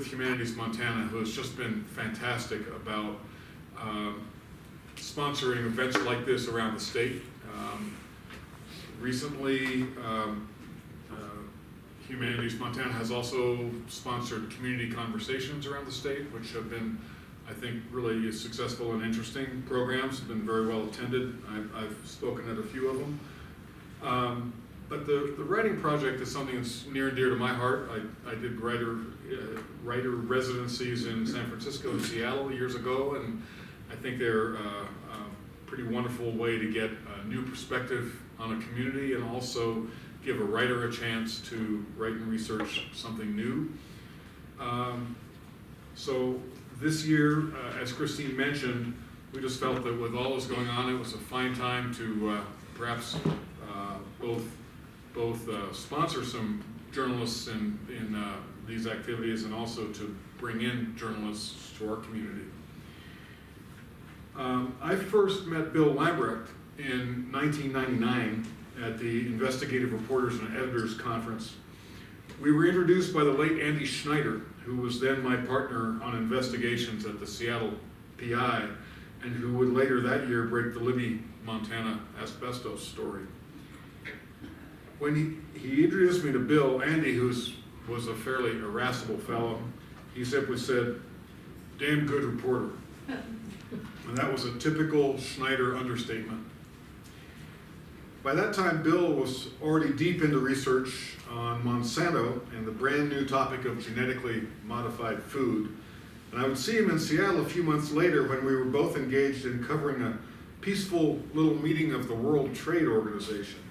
with Humanities Montana, who has just been fantastic about sponsoring events like this around the state. Recently, Humanities Montana has also sponsored community conversations around the state, which have been, I think, really successful and interesting programs, have been very well attended. I've spoken at a few of them. But the writing project is something that's near and dear to my heart. I did writer residencies in San Francisco and Seattle years ago, and I think they're a pretty wonderful way to get a new perspective on a community and also give a writer a chance to write and research something new. So this year, as Christine mentioned, we just felt that with all this going on, it was a fine time to perhaps both sponsor some journalists in these activities and also to bring in journalists to our community. I first met Bill Lambrecht in 1999 at the Investigative Reporters and Editors Conference. We were introduced by the late Andy Schneider, who was then my partner on investigations at the Seattle PI, and who would later that year break the Libby, Montana asbestos story. When he introduced me to Bill, Andy, who was a fairly irascible fellow, he simply said, "Damn good reporter." And that was a typical Schneider understatement. By that time, Bill was already deep into research on Monsanto and the brand new topic of genetically modified food. And I would see him in Seattle a few months later when we were both engaged in covering a peaceful little meeting of the World Trade Organization.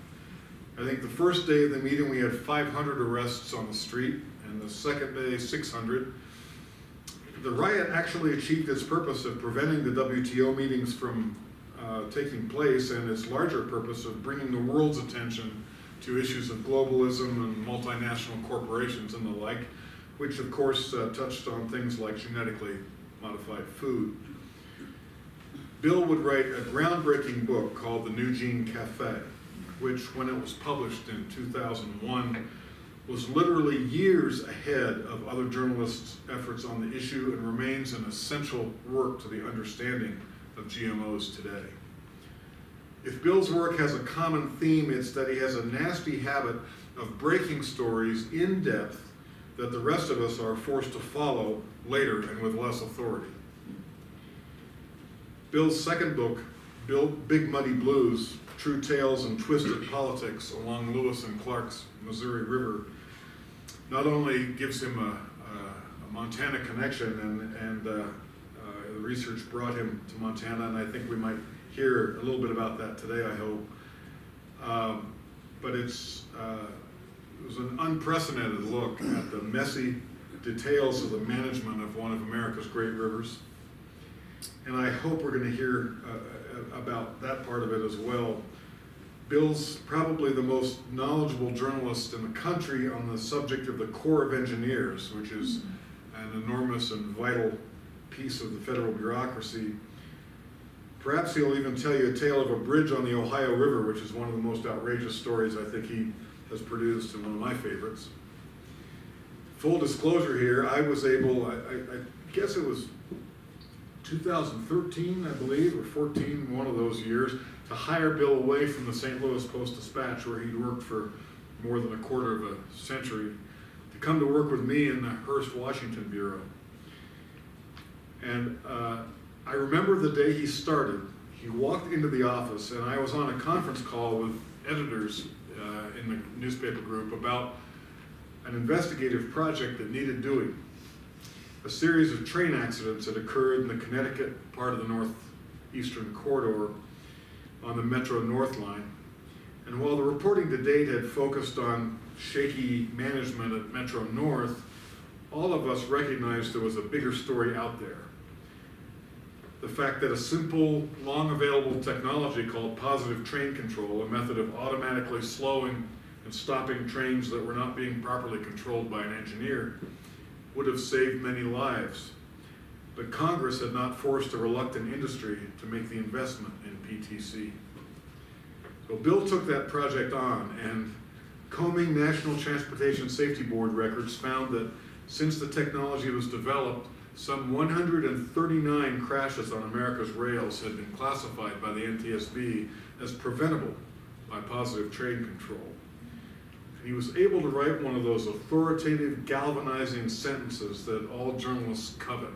I think the first day of the meeting we had 500 arrests on the street, and the second day 600. The riot actually achieved its purpose of preventing the WTO meetings from taking place, and its larger purpose of bringing the world's attention to issues of globalism and multinational corporations and the like, which of course touched on things like genetically modified food. Bill would write a groundbreaking book called The New Gene Café, which when it was published in 2001 was literally years ahead of other journalists' efforts on the issue and remains an essential work to the understanding of GMOs today. If Bill's work has a common theme, it's that he has a nasty habit of breaking stories in depth that the rest of us are forced to follow later and with less authority. Bill's second book, Big Muddy Blues, True Tales and Twisted Politics Along Lewis and Clark's Missouri River, not only gives him a Montana connection, and the research brought him to Montana, and I think we might hear a little bit about that today, I hope. But it was an unprecedented look at the messy details of the management of one of America's great rivers. And I hope we're going to hear about that part of it as well. Bill's probably the most knowledgeable journalist in the country on the subject of the Corps of Engineers, which is an enormous and vital piece of the federal bureaucracy. Perhaps he'll even tell you a tale of a bridge on the Ohio River, which is one of the most outrageous stories I think he has produced and one of my favorites. Full disclosure here, I was able, I guess it was 2013, I believe, or 14, one of those years, to hire Bill away from the St. Louis Post-Dispatch, where he'd worked for more than a quarter of a century, to come to work with me in the Hearst, Washington Bureau. And I remember the day he started. He walked into the office, and I was on a conference call with editors in the newspaper group about an investigative project that needed doing. A series of train accidents had occurred in the Connecticut part of the northeastern corridor on the Metro North line. And while the reporting to date had focused on shaky management at Metro North, all of us recognized there was a bigger story out there. The fact that a simple, long available technology called positive train control, a method of automatically slowing and stopping trains that were not being properly controlled by an engineer, would have saved many lives. But Congress had not forced a reluctant industry to make the investment in PTC. So Bill took that project on, and combing National Transportation Safety Board records found that Since the technology was developed, some 139 crashes on America's rails had been classified by the NTSB as preventable by positive train control. And he was able to write one of those authoritative, galvanizing sentences that all journalists covet.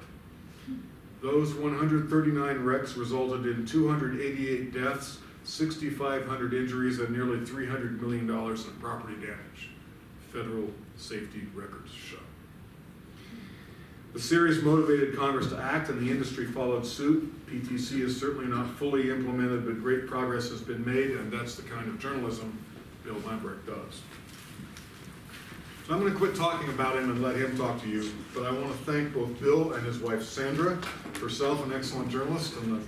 Those 139 wrecks resulted in 288 deaths, 6,500 injuries, and nearly $300 million in property damage. Federal safety records show. The series motivated Congress to act, and the industry followed suit. PTC is certainly not fully implemented, but great progress has been made, and that's the kind of journalism Bill Lambrecht does. So I'm going to quit talking about him and let him talk to you, but I want to thank both Bill and his wife Sandra, herself an excellent journalist and the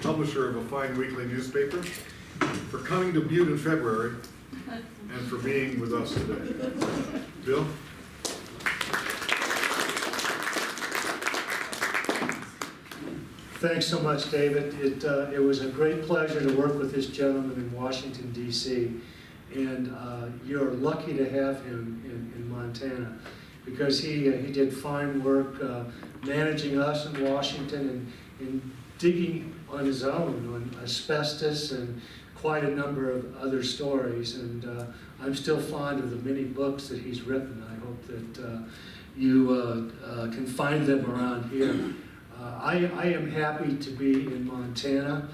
publisher of a fine weekly newspaper, for coming to Butte in February and for being with us today. Bill? Thanks so much, David. It was a great pleasure to work with this gentleman in Washington, D.C., and you're lucky to have him in Montana, because he did fine work managing us in Washington and digging on his own on asbestos and quite a number of other stories. And I'm still fond of the many books that he's written. I hope that you can find them around here. I am happy to be in Montana,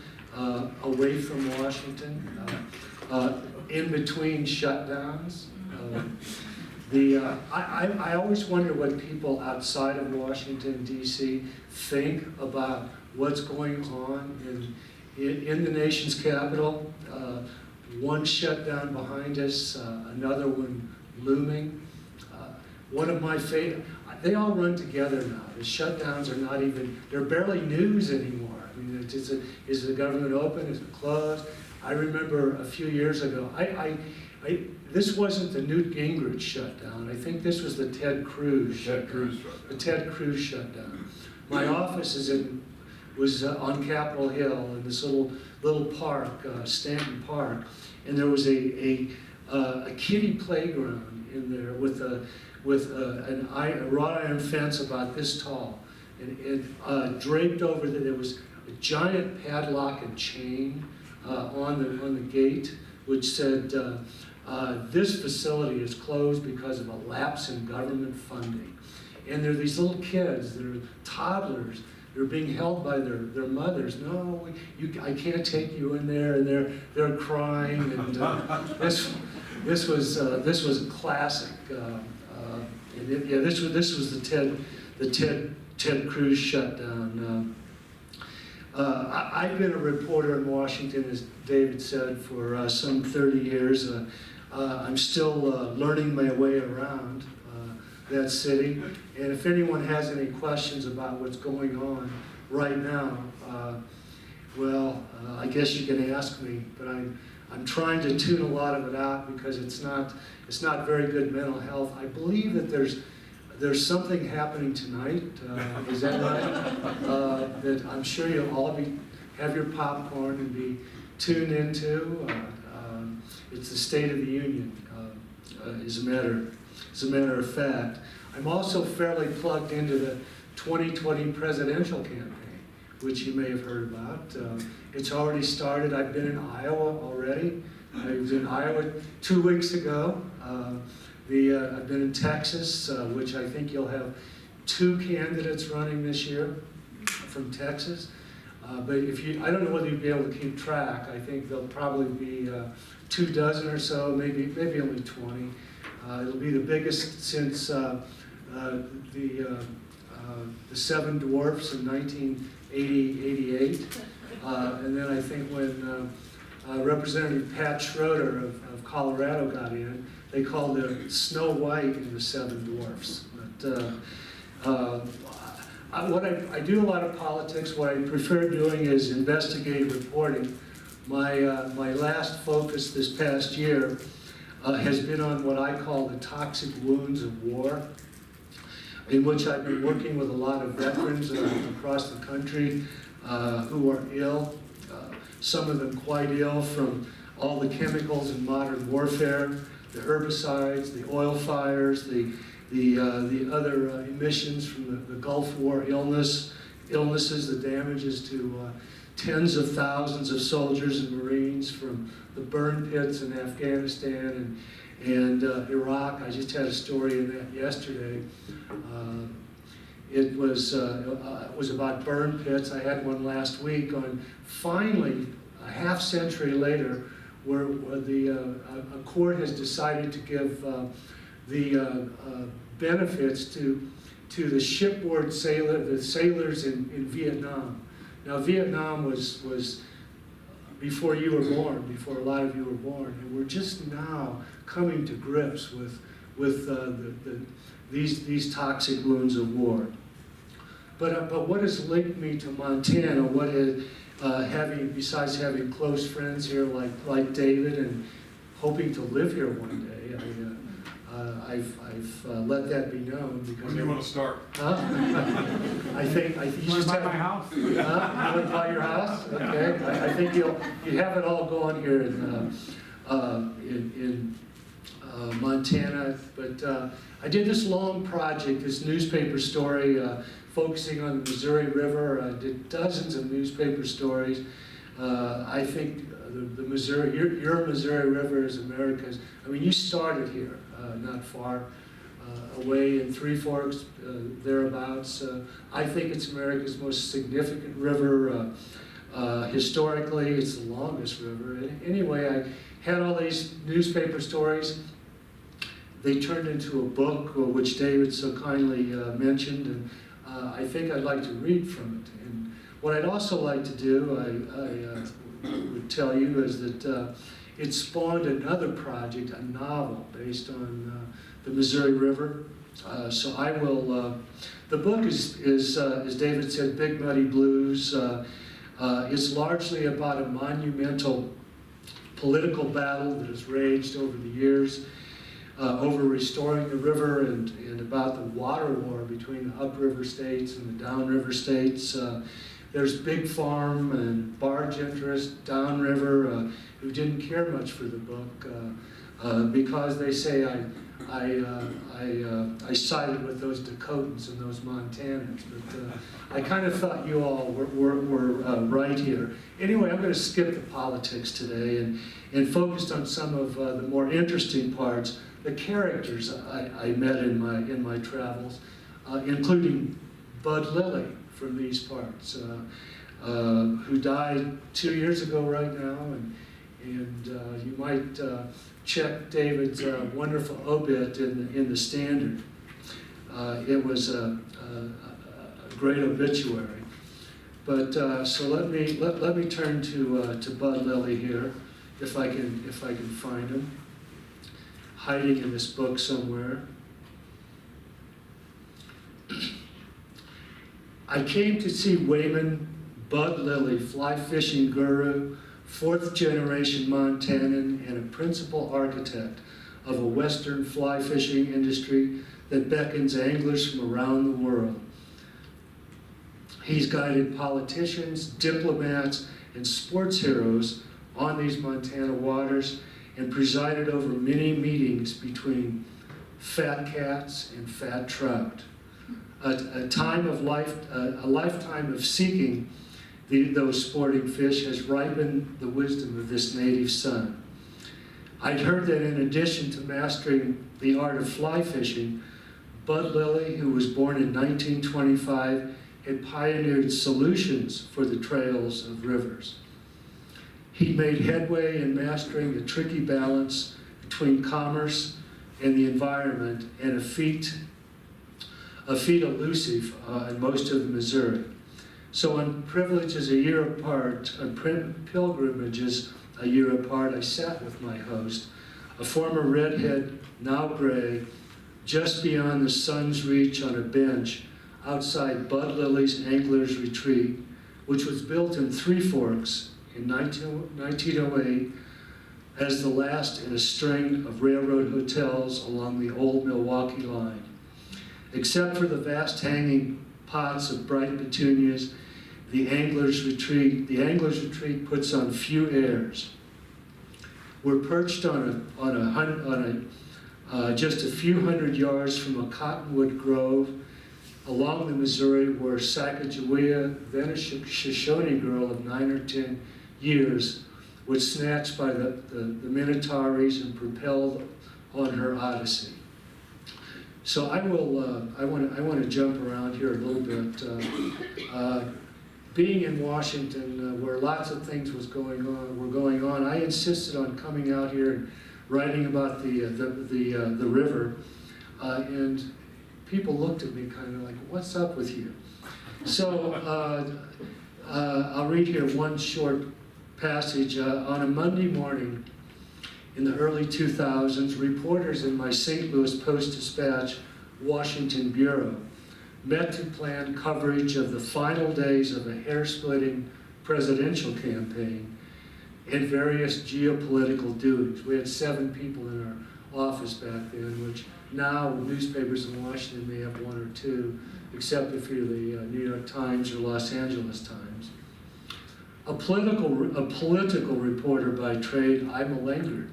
away from Washington, in between shutdowns. I always wonder what people outside of Washington, D.C. think about what's going on in the nation's capital. One shutdown behind us, another one looming. One of my favorite, they all run together now. The shutdowns are not even, they're barely news anymore. I mean, is the government open? Is it closed? I remember a few years ago, this wasn't the Newt Gingrich shutdown. I think this was the Ted Cruz shutdown. The Ted Cruz shutdown. My office was on Capitol Hill in this little park, Stanton Park, and there was a kiddie playground in there with a wrought iron fence about this tall, and draped over there was a giant padlock and chain on the gate, which said, this facility is closed because of a lapse in government funding. And there are these little kids, they're toddlers, they're being held by their mothers. No, I can't take you in there, and they're crying. And this was a classic. This was the Ted Cruz shutdown. I've been a reporter in Washington, as David said, for some 30 years. I'm still learning my way around that city. And if anyone has any questions about what's going on right now, I guess you can ask me. But I'm trying to tune a lot of it out, because it's not very good mental health. I believe that there's something happening tonight. Is that right? That I'm sure you'll all have your popcorn and be tuned into. It's the State of the Union, as a matter of fact. I'm also fairly plugged into the 2020 presidential campaign, which you may have heard about. It's already started. I've been in Iowa already. I was in Iowa 2 weeks ago. I've been in Texas, which I think you'll have 2 candidates running this year from Texas. But I don't know whether you'll be able to keep track. I think there'll probably be 24 or so, maybe only 20. It'll be the biggest since the Seven Dwarfs in 1988. And then I think when Representative Pat Schroeder of Colorado got in, they called her Snow White in the Seven Dwarfs. But I do a lot of politics. What I prefer doing is investigative reporting. My last focus this past year has been on what I call the toxic wounds of war, in which I've been working with a lot of veterans across the country who are ill, some of them quite ill from all the chemicals in modern warfare, the herbicides, the oil fires, the the other emissions from the Gulf War illnesses, the damages to tens of thousands of soldiers and Marines from the burn pits in Afghanistan and Iraq. I just had a story in that yesterday. It was about burn pits. I had one last week on finally, a half century later, where a court has decided to give the benefits to the shipboard sailors in Vietnam. Now, Vietnam was before you were born, before a lot of you were born, and we're just now coming to grips with these toxic wounds of war. But what has linked me to Montana? What is besides having close friends here like David and hoping to live here one day? I've let that be known because. When do you want to start? I think you Want just to buy have. my house? You want to buy your house? Okay. I think you have it all going here in Montana. But I did this long project, this newspaper story, focusing on the Missouri River. I did dozens of newspaper stories. I think the Missouri, your Missouri River is America's. I mean, you started here, not far away in Three Forks, thereabouts. I think it's America's most significant river. Historically, it's the longest river. Anyway, I had all these newspaper stories. They turned into a book, which David so kindly mentioned, and I think I'd like to read from it. And what I'd also like to do, I would tell you, is that it spawned another project, a novel based on the Missouri River. So I will, the book is as David said, Big Muddy Blues. It's largely about a monumental political battle that has raged over the years over restoring the river and about the water war between the upriver states and the downriver states. There's big farm and barge interest downriver who didn't care much for the book because they say I sided with those Dakotans and those Montanans, but I kind of thought you all were right here. Anyway, I'm going to skip the politics today and focus on some of the more interesting parts, the characters I met in my travels, including Bud Lilly from these parts, who died 2 years ago right now, and you might check David's wonderful obit in the Standard. It was a great obituary. But so let me turn to Bud Lilly here, if I can find him, hiding in this book somewhere. I came to see Wayman Bud Lilly, fly fishing guru, 4th generation Montanan, and a principal architect of a Western fly fishing industry that beckons anglers from around the world. He's guided politicians, diplomats, and sports heroes on these Montana waters and presided over many meetings between fat cats and fat trout. A lifetime of seeking those sporting fish has ripened the wisdom of this native son. I'd heard that in addition to mastering the art of fly fishing, Bud Lilly, who was born in 1925, had pioneered solutions for the trails of rivers. He made headway in mastering the tricky balance between commerce and the environment, and a feat elusive in most of the Missouri. So on privileges a year apart, on pilgrimages a year apart, I sat with my host, a former redhead, now gray, just beyond the sun's reach on a bench outside Bud Lilly's Angler's Retreat, which was built in Three Forks in 1908 as the last in a string of railroad hotels along the old Milwaukee line. Except for the vast hanging pots of bright petunias, the Angler's Retreat puts on few airs. We're perched on just a few hundred yards from a cottonwood grove along the Missouri where Sacagawea, then a Shoshone girl of 9 or 10 years, was snatched by the Minataris and propelled on her odyssey. So I want to jump around here a little bit. Being in Washington, where lots of things were going on, I insisted on coming out here and writing about the river, and people looked at me kind of like, "What's up with you?" So I'll read here one short passage. On a Monday morning in the early 2000s, reporters in my St. Louis Post-Dispatch Washington bureau met to plan coverage of the final days of a hair-splitting presidential campaign and various geopolitical doings. We had 7 people in our office back then, which now newspapers in Washington may have 1 or 2, except if you're the New York Times or Los Angeles Times. A political reporter by trade, I malingered,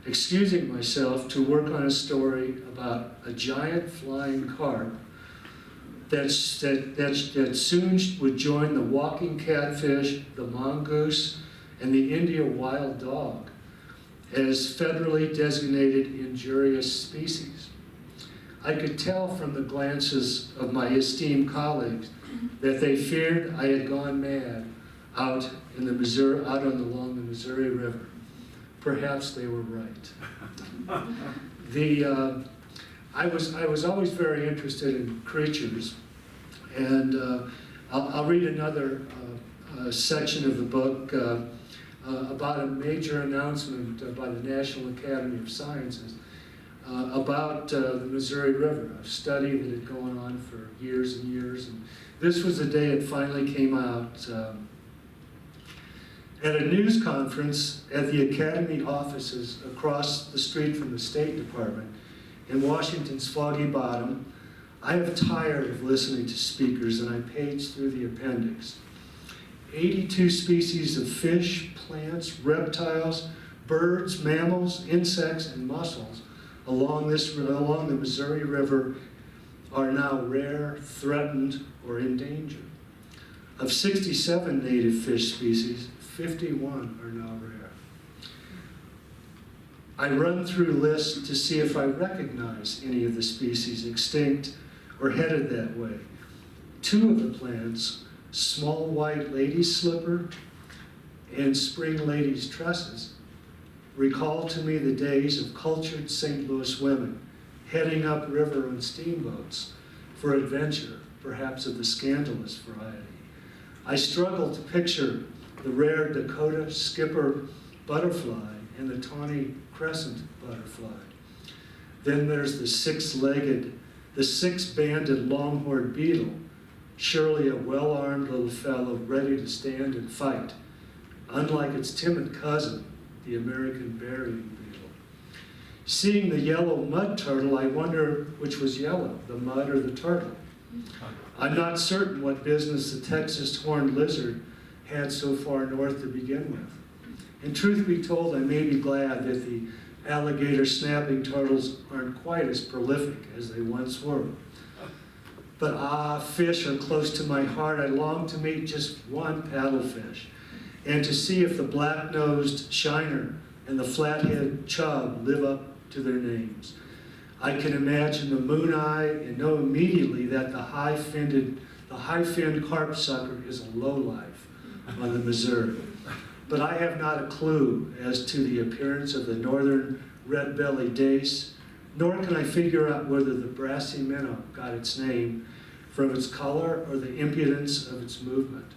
excusing myself to work on a story about a giant flying carp that soon would join the walking catfish, the mongoose, and the India wild dog as federally designated injurious species. I could tell from the glances of my esteemed colleagues that they feared I had gone mad out in the Missouri, along the Missouri River. Perhaps they were right. I was always very interested in creatures, and I'll read another section of the book about a major announcement by the National Academy of Sciences about the Missouri River, a study that had gone on for years and years. And this was the day it finally came out. At a news conference at the Academy offices across the street from the State Department in Washington's Foggy Bottom, I have tired of listening to speakers, and I paged through the appendix. 82 species of fish, plants, reptiles, birds, mammals, insects, and mussels along the Missouri River are now rare, threatened, or endangered. Of 67 native fish species, 51 are now rare. I run through lists to see if I recognize any of the species extinct or headed that way. 2 of the plants, small white lady's slipper and spring lady's tresses, recall to me the days of cultured St. Louis women heading upriver on steamboats for adventure, perhaps of the scandalous variety. I struggle to picture the rare Dakota skipper butterfly and the tawny crescent butterfly. Then there's the 6-banded longhorned beetle, surely a well-armed little fellow ready to stand and fight, unlike its timid cousin, the American burying beetle. Seeing the yellow mud turtle, I wonder which was yellow, the mud or the turtle. I'm not certain what business the Texas horned lizard had so far north to begin with. And truth be told, I may be glad that the alligator snapping turtles aren't quite as prolific as they once were. But fish are close to my heart. I long to meet just one paddlefish and to see if the black-nosed shiner and the flathead chub live up to their names. I can imagine the moon eye and know immediately that the high-finned carp sucker is a lowlife on the Missouri. But I have not a clue as to the appearance of the northern red-bellied dace, nor can I figure out whether the brassy minnow got its name from its color or the impudence of its movement.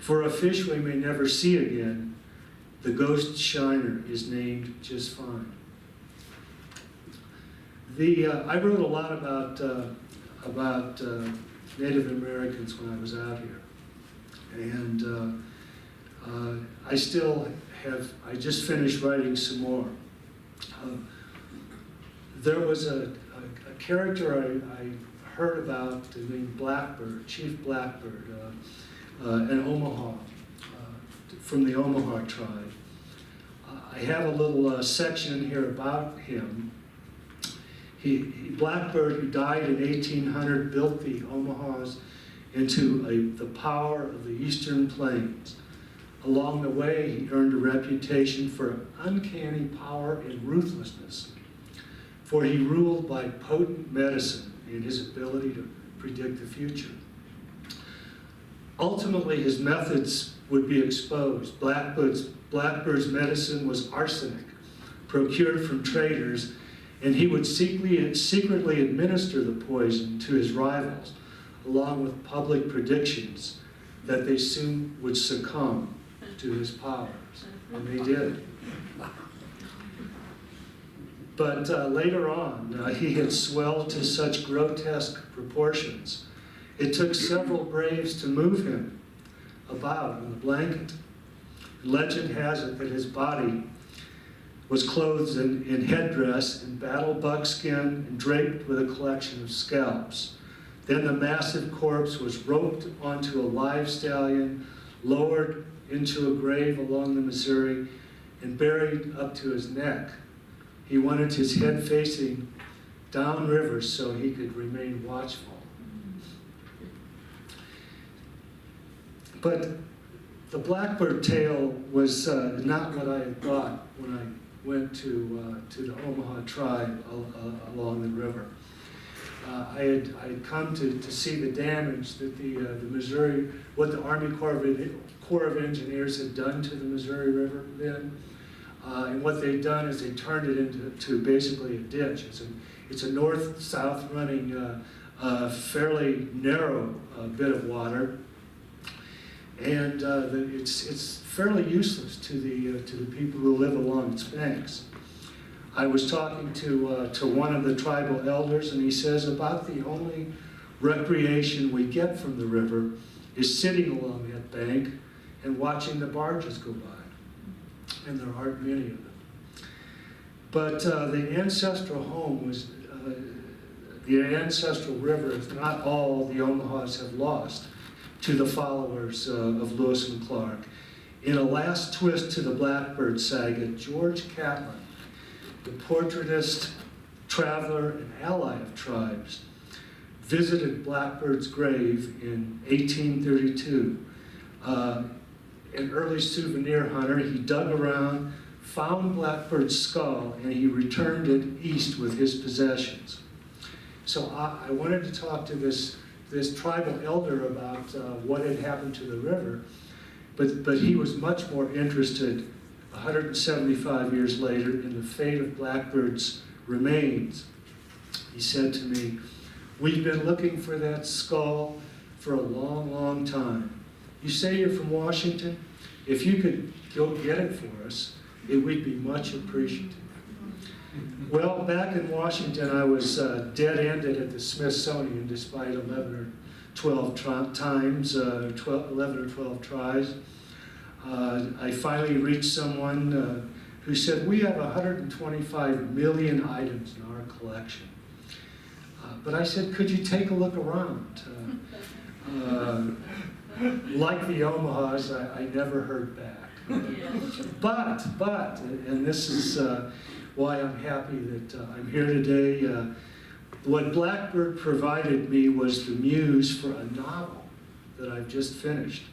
For a fish we may never see again, the ghost shiner is named just fine. I wrote a lot about Native Americans when I was out here, and I just finished writing some more. There was a character I heard about named Blackbird, Chief Blackbird, in Omaha, from the Omaha tribe. I have a little section here about him, Blackbird, who died in 1800, built the Omahas into the power of the Eastern Plains. Along the way, he earned a reputation for uncanny power and ruthlessness, for he ruled by potent medicine and his ability to predict the future. Ultimately, his methods would be exposed. Blackbird's medicine was arsenic, procured from traders, and he would secretly administer the poison to his rivals, along with public predictions that they soon would succumb to his powers. And they did. But later on, he had swelled to such grotesque proportions. It took several braves to move him about in the blanket. Legend has it that his body was clothed in headdress and battle buckskin and draped with a collection of scalps. Then the massive corpse was roped onto a live stallion, lowered into a grave along the Missouri, and buried up to his neck. He wanted his head facing downriver so he could remain watchful. But the Blackbird tale was not what I had thought when I went to the Omaha tribe along the river. I had come to see the damage that the Missouri, what the Army Corps of Engineers had done to the Missouri River then. And what they'd done is they turned it into basically a ditch. It's a north-south running, fairly narrow bit of water. And it's fairly useless to the people who live along its banks. I was talking to one of the tribal elders, and he says about the only recreation we get from the river is sitting along that bank and watching the barges go by. And there aren't many of them. But the ancestral home was, the ancestral river is not all the Omahas have lost to the followers of Lewis and Clark. In a last twist to the Blackbird saga, George Catlin, the portraitist, traveler, and ally of tribes, visited Blackbird's grave in 1832. An early souvenir hunter, he dug around, found Blackbird's skull, and he returned it east with his possessions. So I wanted to talk to this tribal elder about what had happened to the river, but he was much more interested 175 years later in the fate of Blackbird's remains. He said to me, "We've been looking for that skull for a long, long time. You say you're from Washington? If you could go get it for us, we'd be much appreciative." Well, back in Washington, I was dead-ended at the Smithsonian despite 11 or 12 tries. I finally reached someone who said, "We have 125 million items in our collection." But I said, "Could you take a look around?" Like the Omahas, I never heard back. But, and this is why I'm happy that I'm here today, what Blackbird provided me was the muse for a novel that I've just finished,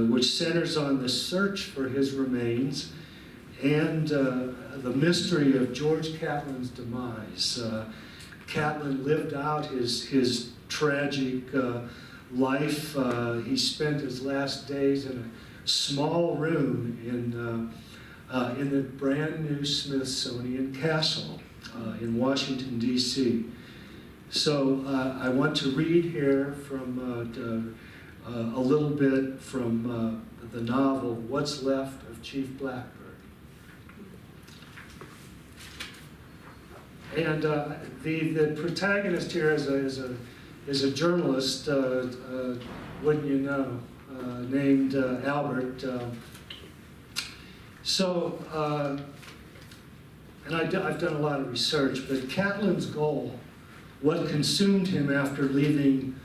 which centers on the search for his remains and the mystery of George Catlin's demise. Catlin lived out his tragic life. He spent his last days in a small room in the brand new Smithsonian Castle in Washington, D.C. So I want to read here from a little bit from the novel, What's Left of Chief Blackbird. And the protagonist here is a journalist, wouldn't you know, named Albert. And I've done a lot of research, but Catlin's goal, what consumed him after leaving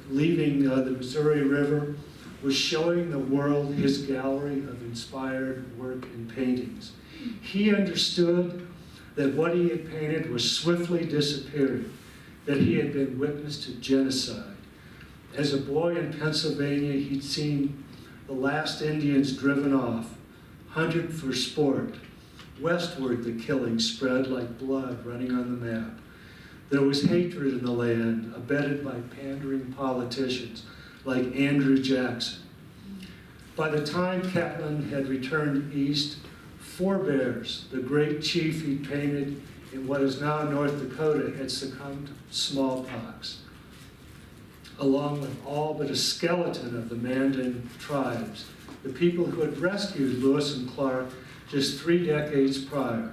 the Missouri River, was showing the world his gallery of inspired work and paintings. He understood that what he had painted was swiftly disappearing, that he had been witness to genocide. As a boy in Pennsylvania, he'd seen the last Indians driven off, hunted for sport. Westward the killing spread like blood running on the map. There was hatred in the land, abetted by pandering politicians like Andrew Jackson. By the time Catlin had returned east, Forebears, the great chief he'd painted in what is now North Dakota, had succumbed to smallpox, along with all but a skeleton of the Mandan tribes, the people who had rescued Lewis and Clark just 3 decades prior,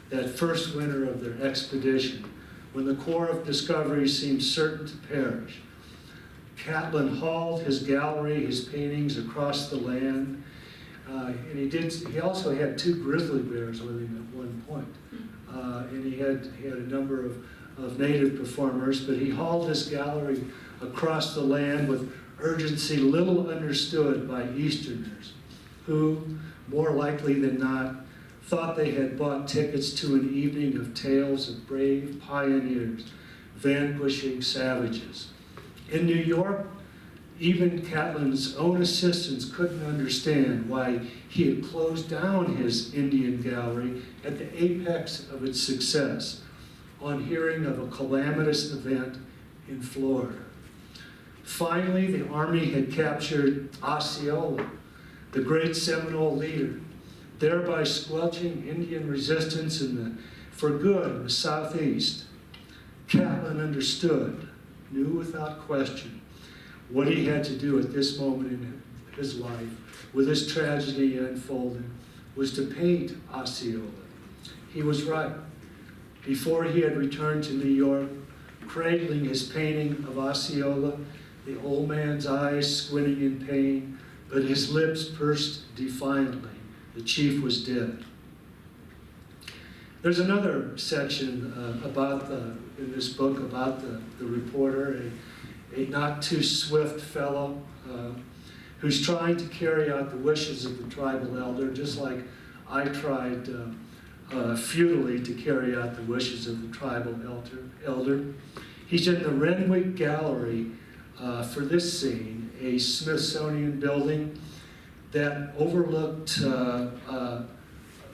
that first winter of their expedition, when the Corps of Discovery seemed certain to perish. Catlin hauled his gallery, his paintings across the land, and he also had 2 grizzly bears with him at one point. And he had a number of native performers, but he hauled his gallery across the land with urgency little understood by Easterners, who, more likely than not, thought they had bought tickets to an evening of tales of brave pioneers vanquishing savages. In New York, even Catlin's own assistants couldn't understand why he had closed down his Indian gallery at the apex of its success on hearing of a calamitous event in Florida. Finally, the Army had captured Osceola, the great Seminole leader, thereby squelching Indian resistance for good in the Southeast. Catlin understood, knew without question, what he had to do at this moment in his life, with this tragedy unfolding, was to paint Osceola. He was right. Before he had returned to New York, cradling his painting of Osceola, the old man's eyes squinting in pain, but his lips pursed defiantly. The chief was dead. There's another section in this book about the reporter, a not too swift fellow who's trying to carry out the wishes of the tribal elder, just like I tried futilely to carry out the wishes of the tribal elder. He's in the Renwick Gallery for this scene, a Smithsonian building that overlooked,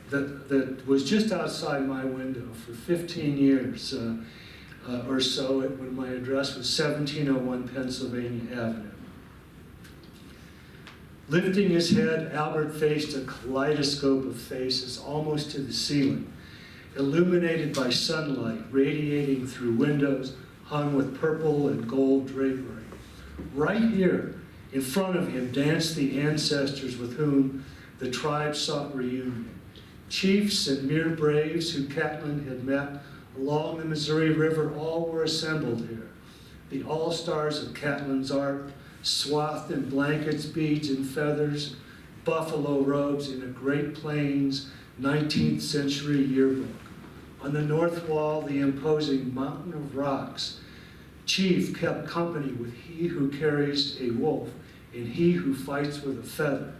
that was just outside my window for 15 years or so, when my address was 1701 Pennsylvania Avenue. Lifting his head, Albert faced a kaleidoscope of faces almost to the ceiling, illuminated by sunlight radiating through windows hung with purple and gold drapery. Right here, in front of him, danced the ancestors with whom the tribe sought reunion. Chiefs and mere braves who Catlin had met along the Missouri River, all were assembled here. The all-stars of Catlin's art, swathed in blankets, beads, and feathers, buffalo robes in a Great Plains 19th century yearbook. On the north wall, the imposing mountain of rocks. Chief kept company with he who carries a wolf and he who fights with a feather,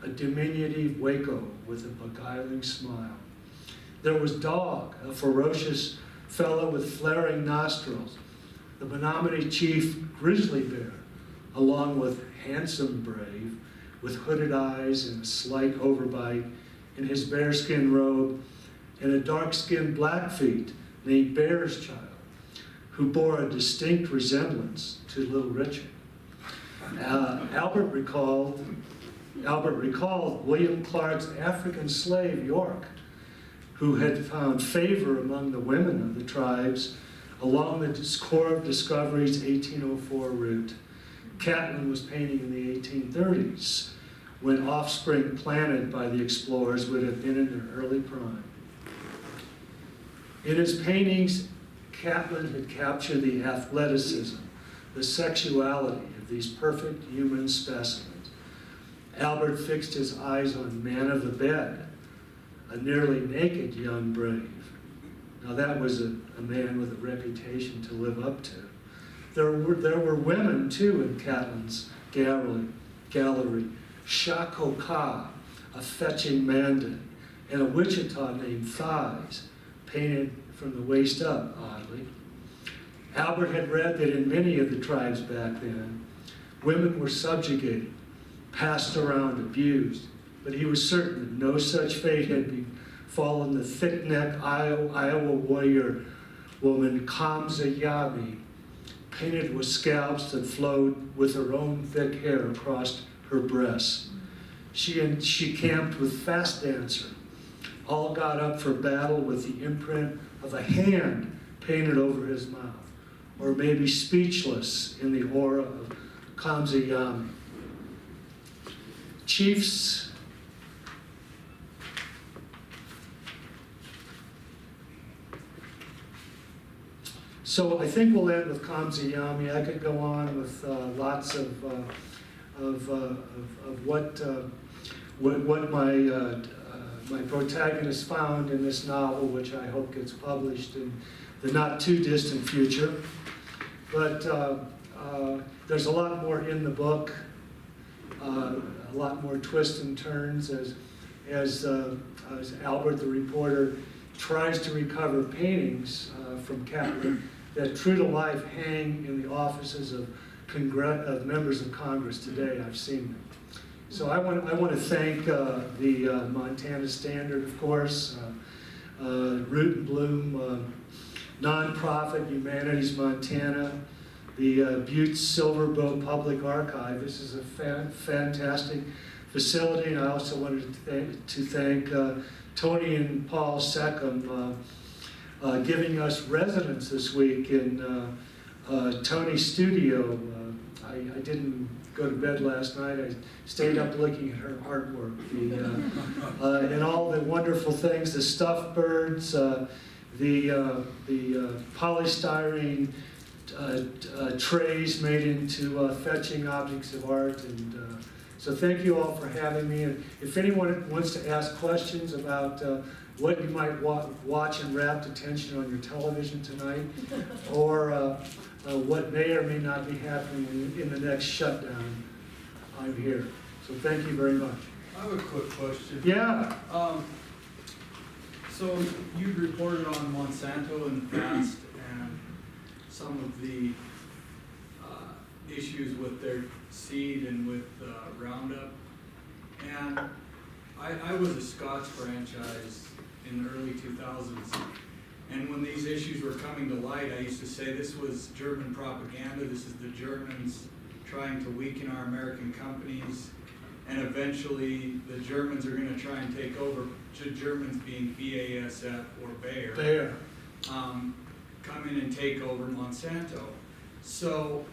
a diminutive Waco with a beguiling smile. There was Dog, a ferocious fellow with flaring nostrils, the Menominee chief Grizzly Bear, along with Handsome Brave, with hooded eyes and a slight overbite in his bearskin robe, and a dark-skinned Blackfeet named Bear's Child, who bore a distinct resemblance to Little Richard. Albert recalled William Clark's African slave, York, who had found favor among the women of the tribes along the Corps of Discovery's 1804 route. Catlin was painting in the 1830s, when offspring planted by the explorers would have been in their early prime. In his paintings, Catlin had captured the athleticism, the sexuality of these perfect human specimens. Albert fixed his eyes on Man of the Bed, a nearly naked young brave. Now that was a man with a reputation to live up to. There were women too in Catlin's gallery. Shako Ka, a fetching Mandan, and a Wichita named Thighs, painted from the waist up, oddly. Albert had read that in many of the tribes back then, women were subjugated, passed around, abused, but he was certain that no such fate had befallen the thick-necked Iowa warrior woman Kamsa Yami, painted with scalps that flowed with her own thick hair across her breasts. She camped with Fast Dancer, all got up for battle with the imprint of a hand painted over his mouth, or maybe speechless in the aura of Kamsa Yami. Chiefs So I think we'll end with Kamsa Yami. I could go on with lots of what my protagonist found in this novel, which I hope gets published in the not too distant future. But there's a lot more in the book, a lot more twists and turns as Albert the reporter tries to recover paintings from Catlin that true to life hang in the offices of members of Congress today. I've seen them. So I want to thank the Montana Standard, of course, Root and Bloom, nonprofit Humanities Montana, the Butte Silverbow Public Archive. This is a fantastic facility, and I also wanted to thank Tony and Paul Seckham giving us residence this week in Tony's studio. I didn't go to bed last night. I stayed up looking at her artwork and all the wonderful things, the stuffed birds, the polystyrene trays made into fetching objects of art. And so thank you all for having me. And if anyone wants to ask questions about what you might watch in rapt attention on your television tonight, or what may or may not be happening in the next shutdown, I'm here. So thank you very much. I have a quick question. Yeah. So you've reported on Monsanto in the past and some of the issues with their seed and with Roundup. And I was a Scotch franchise in the early 2000s. And when these issues were coming to light, I used to say this was German propaganda. This is the Germans trying to weaken our American companies. And eventually the Germans are going to try and take over, Germans being BASF or Bayer. Bayer. Come in and take over Monsanto. So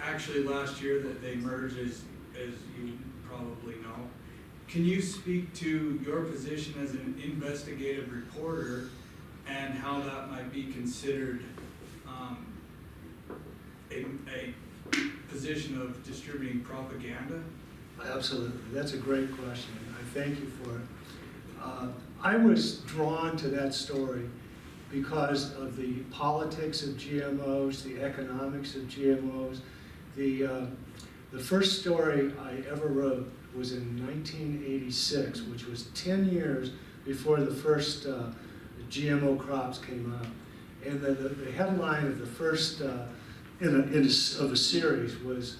actually last year that they merged, as you probably know. Can you speak to your position as an investigative reporter and how that might be considered a position of distributing propaganda? Absolutely. That's a great question. I thank you for it. I was drawn to that story because of the politics of GMOs, the economics of GMOs. The first story I ever wrote was in 1986, which was 10 years before the first GMO crops came out. And the headline of the first of a series was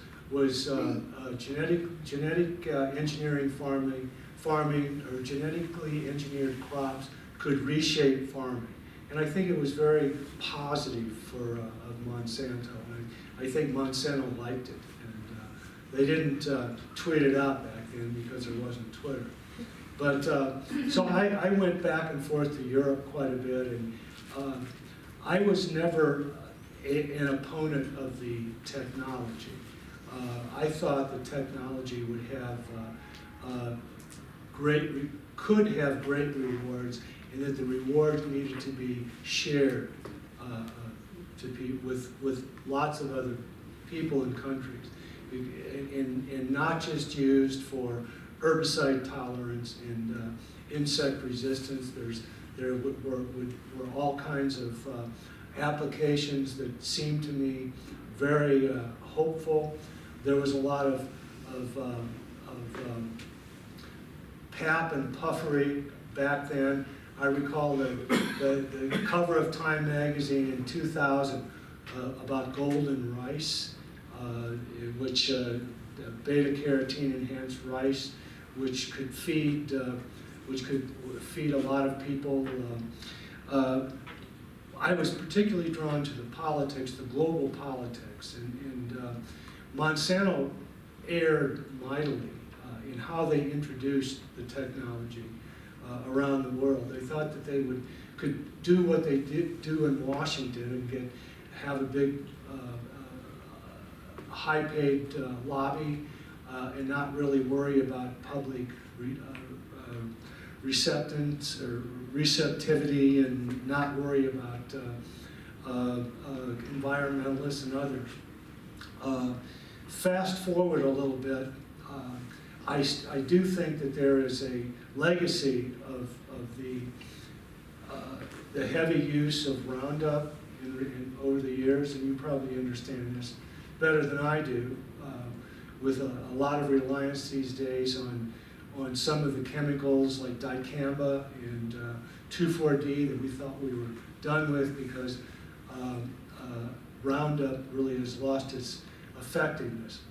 genetic engineering farming or genetically engineered crops could reshape farming. And I think it was very positive for Monsanto. And I think Monsanto liked it. And they didn't tweet it out back then because there wasn't Twitter. But so I went back and forth to Europe quite a bit, and I was never an opponent of the technology. I thought the technology would have could have great rewards, and that the rewards needed to be shared with lots of other people and countries, and not just used for herbicide tolerance and insect resistance. There were all kinds of applications that seemed to me very hopeful. There was a lot of pap and puffery back then. I recall the cover of Time magazine in 2000 about golden rice, in which beta-carotene enhanced rice, which could feed a lot of people. I was particularly drawn to the politics, the global politics, and Monsanto erred mightily in how they introduced the technology around the world. They thought that they could do what they did do in Washington and have a big high-paid lobby and not really worry about public receptance or receptivity, and not worry about environmentalists and others. Fast forward a little bit, I do think that there is a legacy of the heavy use of Roundup over the years, and you probably understand this better than I do, with a lot of reliance these days on some of the chemicals like dicamba and 2,4-D that we thought we were done with because Roundup really has lost its effectiveness.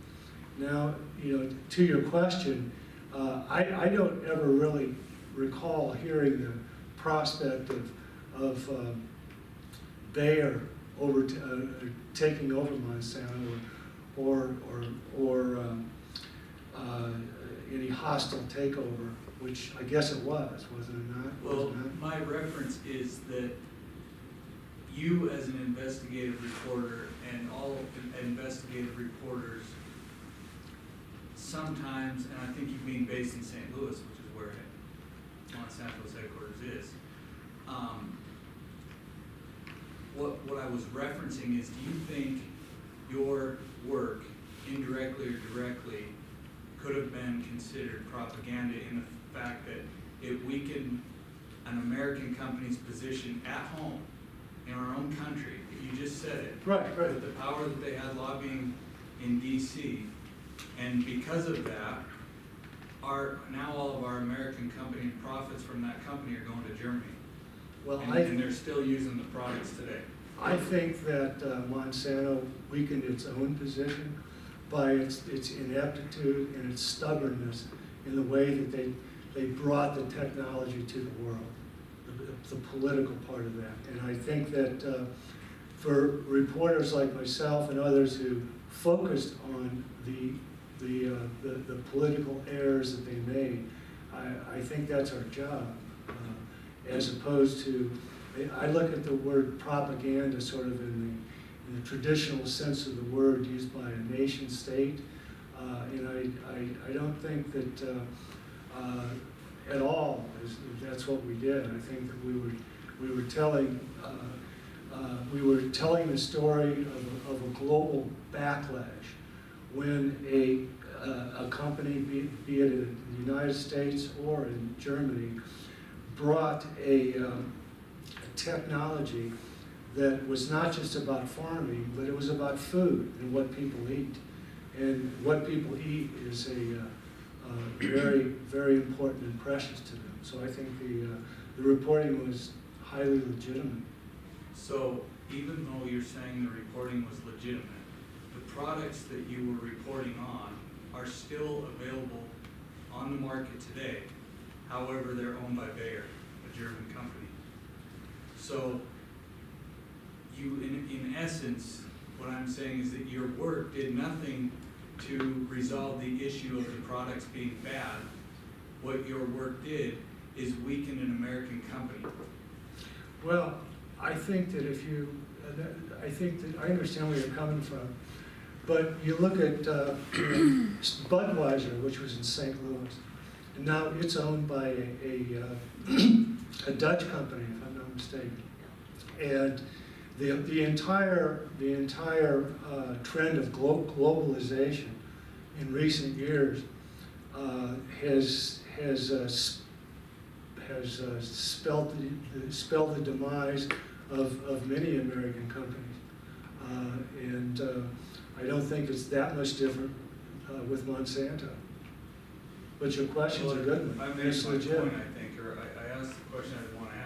Now, to your question, I don't ever really recall hearing the prospect of Bayer taking over Monsanto or any hostile takeover, which I guess it was, wasn't it not? Well, my reference is that you as an investigative reporter and all investigative reporters sometimes, and I think you mean based in St. Louis, which is where Monsanto's headquarters is, what I was referencing is, do you think your work, indirectly or directly, could have been considered propaganda in the fact that it weakened an American company's position at home in our own country? You just said it. Right. With the power that they had lobbying in DC, and because of that, now all of our American company profits from that company are going to Germany. Well, and they're still using the products today. I think that Monsanto weakened its own position by its ineptitude and its stubbornness in the way that they brought the technology to the world, the political part of that. And I think that for reporters like myself and others who focused on the political errors that they made, I think that's our job, as opposed to, I look at the word propaganda sort of in the traditional sense of the word used by a nation state, and I don't think that at all that's what we did. I think that we were telling the story of a global backlash when a company, be it in the United States or in Germany, brought a technology that was not just about farming, but it was about food and what people eat. And what people eat is a very, very important and precious to them. So I think the reporting was highly legitimate. So even though you're saying the reporting was legitimate, the products that you were reporting on are still available on the market today. However, they're owned by Bayer, a German company. So you, in essence, what I'm saying is that your work did nothing to resolve the issue of the products being bad. What your work did is weaken an American company. Well, I think that I understand where you're coming from, but you look at Budweiser, which was in St. Louis, and now it's owned by a Dutch company, if I'm not mistaken, and the entire trend of globalization in recent years has spelled the demise of many American companies, and I don't think it's that much different with Monsanto. But your question's a good one. I made my point, I think, or I asked the question I want to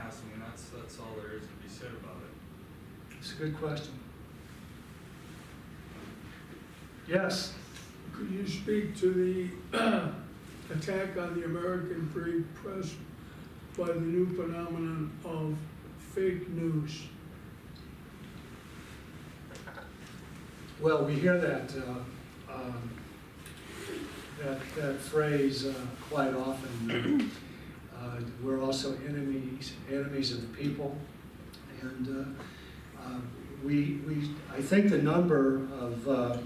It's a good question. Yes? Could you speak to the attack on the American free press by the new phenomenon of fake news? Well, we hear that that phrase quite often. We're also enemies of the people, and I think the number of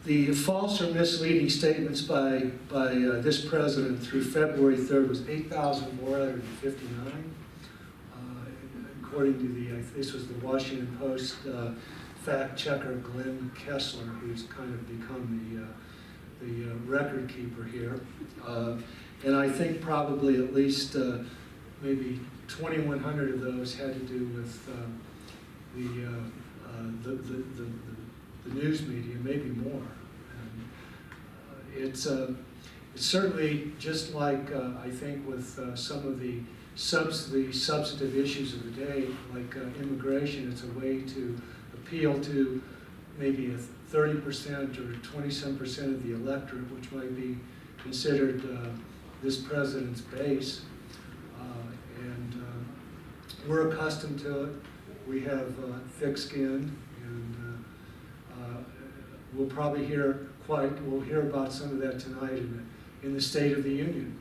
the false or misleading statements by this president through February 3rd was 8,459, according to this was the Washington Post fact checker Glenn Kessler, who's kind of become the record keeper here. And I think probably at least maybe 2,100 of those had to do with the news media, maybe more. And, it's certainly just like I think with some of the substantive issues of the day, like immigration. It's a way to appeal to maybe a 30% or 20-some% of the electorate, which might be considered this president's base. And we're accustomed to it. We have thick skin, and we'll probably we'll hear about some of that tonight in the State of the Union.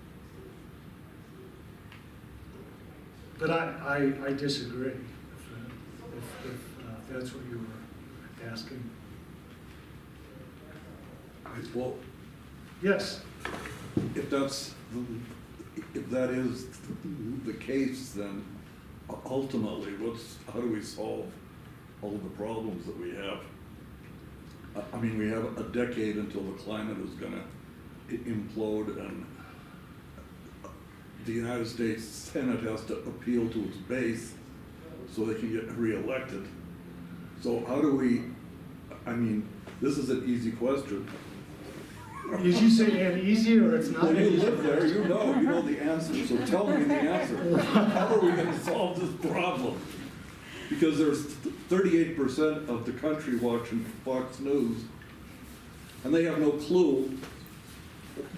But I disagree, if that's what you were asking. Well, Yes. if that is the case, then ultimately, how do we solve all of the problems that we have? I mean, we have a decade until the climate is gonna implode, and the United States Senate has to appeal to its base so they can get reelected. So how do we, I mean, this is an easy question. Did you say it easy or it's not When you easy? live there, you know the answer, so tell me the answer. How are we gonna solve this problem? Because there's 38% of the country watching Fox News, and they have no clue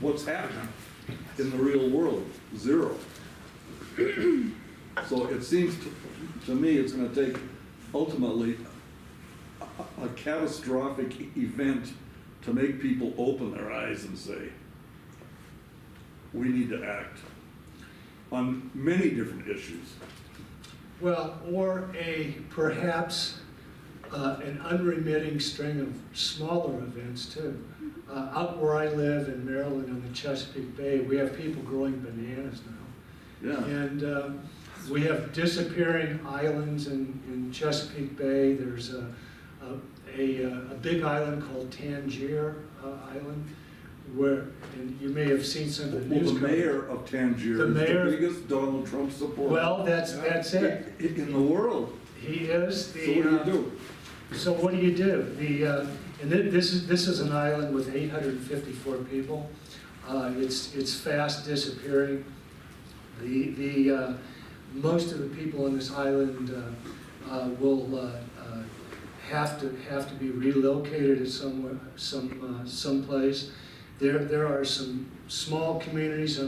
what's happening in the real world, zero. So it seems to me it's gonna take ultimately a catastrophic event to make people open their eyes and say, we need to act on many different issues. Well, or perhaps an unremitting string of smaller events too. Out where I live in Maryland on the Chesapeake Bay, we have people growing bananas now. Yeah. And we have disappearing islands in Chesapeake Bay. There's a big island called Tangier Island, where, and you may have seen some of the news. Well, the mayor of Tangier is the biggest Donald Trump supporter. Well, that's it. In the world. He is. So what do you do? So what do you do? This is an island with 854 people. It's fast disappearing. Most of the people on this island will have to be relocated at someplace. There are some small communities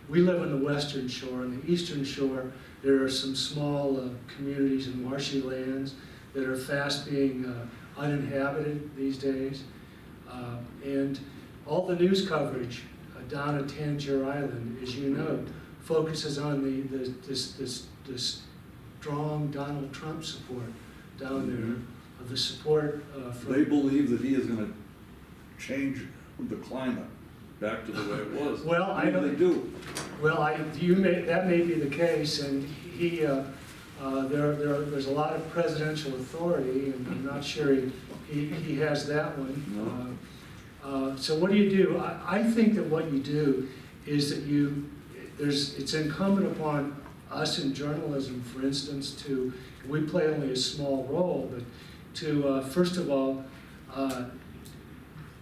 we live on the western shore. On the eastern shore, there are some small communities in marshy lands that are fast being uninhabited these days. And all the news coverage down at Tangier Island, as you know, focuses on this strong Donald Trump support down there, of the support from... They believe that he is going to change the climate back to the way it was. Well, I don't... They do. Well, that may be the case, and there's a lot of presidential authority, and I'm not sure he has that one. No. So what do? I think that what you do is that it's incumbent upon us in journalism, for instance, we play only a small role, but to first of all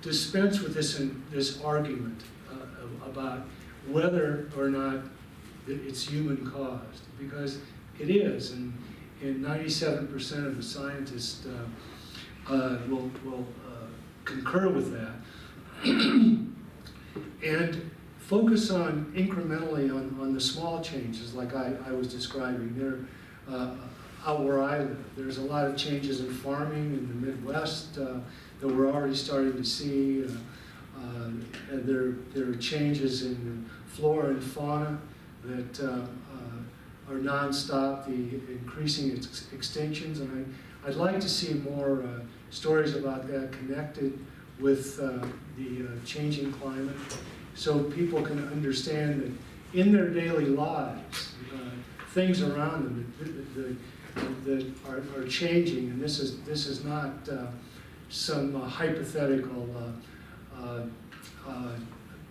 dispense with this argument about whether or not it's human caused, because it is, and and 97% of the scientists will concur with that. And focus on incrementally on the small changes like I was describing. Out where I live, there's a lot of changes in farming in the Midwest that we're already starting to see. There are changes in flora and fauna that are nonstop, the increasing extinctions, and I'd like to see more stories about that connected with the changing climate, so people can understand that in their daily lives, things around them that are changing, and this is not some hypothetical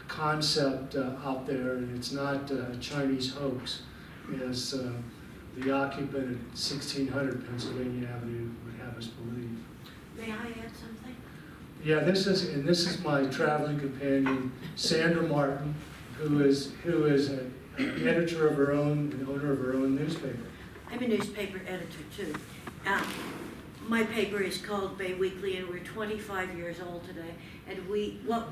concept out there, and it's not a Chinese hoax, as the occupant at 1600 Pennsylvania Avenue would have us believe. May I add something? Yeah, this is my traveling companion, Sandra Martin, who is an editor of her own and owner of her own newspaper. I'm a newspaper editor too. My paper is called Bay Weekly, and we're 25 years old today. And well,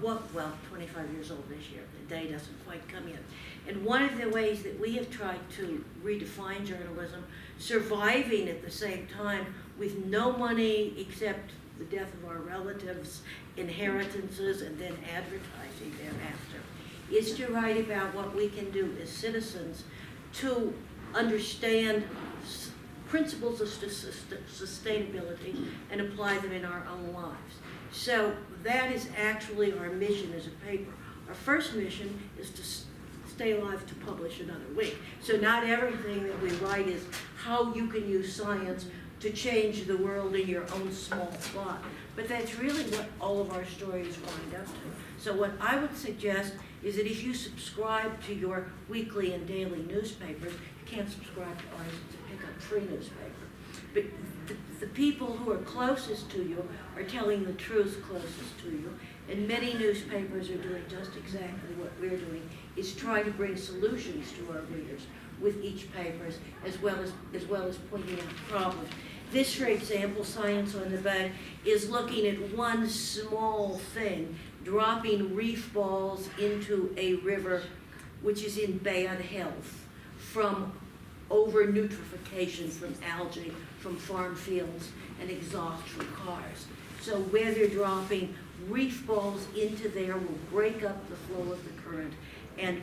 25 years old this year. The day doesn't quite come yet. And one of the ways that we have tried to redefine journalism, surviving at the same time with no money except the death of our relatives, inheritances, and then advertising thereafter, is to write about what we can do as citizens to understand principles of sustainability and apply them in our own lives. So that is actually our mission as a paper. Our first mission is to stay alive to publish another week. So not everything that we write is how you can use science to change the world in your own small spot. But that's really what all of our stories wind up to. So what I would suggest is that if you subscribe to your weekly and daily newspapers, you can't subscribe to ours to pick up free newspaper. But the people who are closest to you are telling the truth closest to you. And many newspapers are doing just exactly what we're doing, is trying to bring solutions to our readers with each paper, as well as pointing out problems. This, for example, Science on the Bay, is looking at one small thing, dropping reef balls into a river which is in bad health from over-nutrification from algae, from farm fields, and exhaust from cars. So where they're dropping reef balls into there will break up the flow of the current and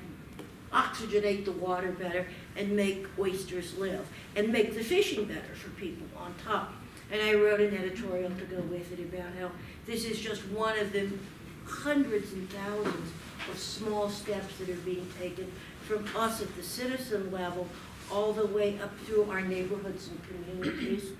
oxygenate the water better and make oysters live and make the fishing better for people on top. And I wrote an editorial to go with it about how this is just one of the hundreds and thousands of small steps that are being taken from us at the citizen level all the way up through our neighborhoods and communities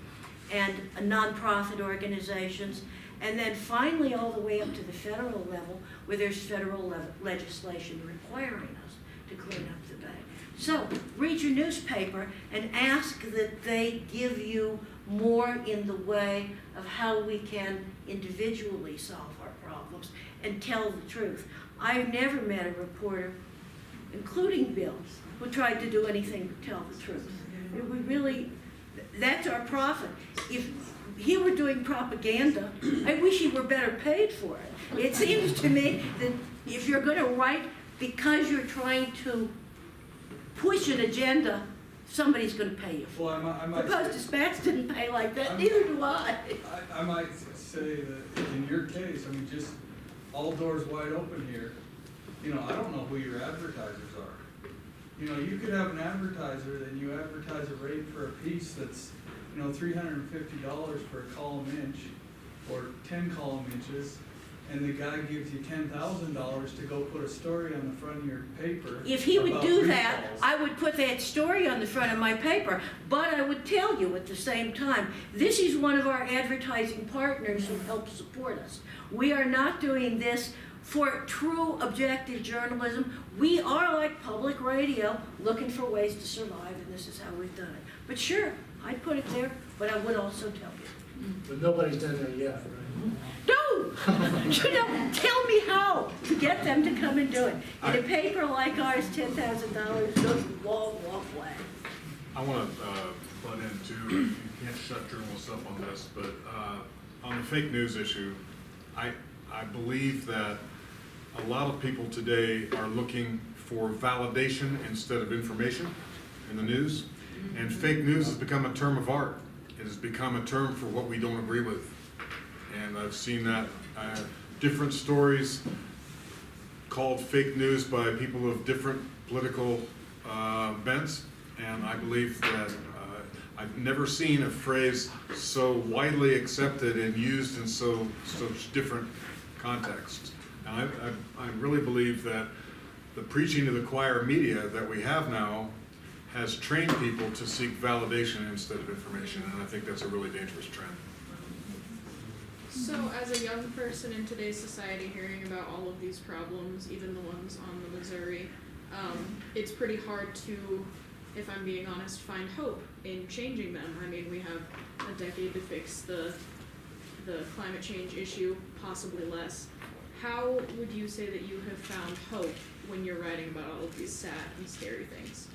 and nonprofit organizations, and then finally all the way up to the federal level where there's federal legislation requiring us to clean up the bay. So read your newspaper and ask that they give you more in the way of how we can individually solve our problems and tell the truth. I've never met a reporter, including Bill, who tried to do anything but tell the truth. We really, that's our profit. If he were doing propaganda, I wish he were better paid for it. It seems to me that if you're going to write because you're trying to push an agenda, somebody's going to pay you for it. Well, I might the Post-Dispatch didn't pay like that, neither do I. I might say that in your case, I mean, just all doors wide open here. You know, I don't know who your advertisers are. You know, you could have an advertiser, then you advertise a rate for a piece that's, you know, $350 for a column inch or 10 column inches, and the guy gives you $10,000 to go put a story on the front of your paper. If he would about do reef that, balls. I would put that story on the front of my paper, but I would tell you at the same time, this is one of our advertising partners who helps support us. We are not doing this for true objective journalism. We are like public radio, looking for ways to survive, and this is how we've done it. But sure, I'd put it there, but I would also tell you. But nobody's done that yet, right? No! You know, tell me how to get them to come and do it. In a paper like ours, $10,000 goes a long, long way. I want to butt in too. You can't shut journalists up on this, but on the fake news issue, I believe that a lot of people today are looking for validation instead of information in the news. And fake news has become a term of art. It has become a term for what we don't agree with. And I've seen that different stories called fake news by people of different political bents. And I believe that I've never seen a phrase so widely accepted and used in such different contexts. And I really believe that the preaching to the choir media that we have now has trained people to seek validation instead of information, and I think that's a really dangerous trend. So as a young person in today's society hearing about all of these problems, even the ones on the Missouri, it's pretty hard to, if I'm being honest, find hope in changing them. I mean, we have a decade to fix the climate change issue, possibly less. How would you say that you have found hope when you're writing about all of these sad and scary things?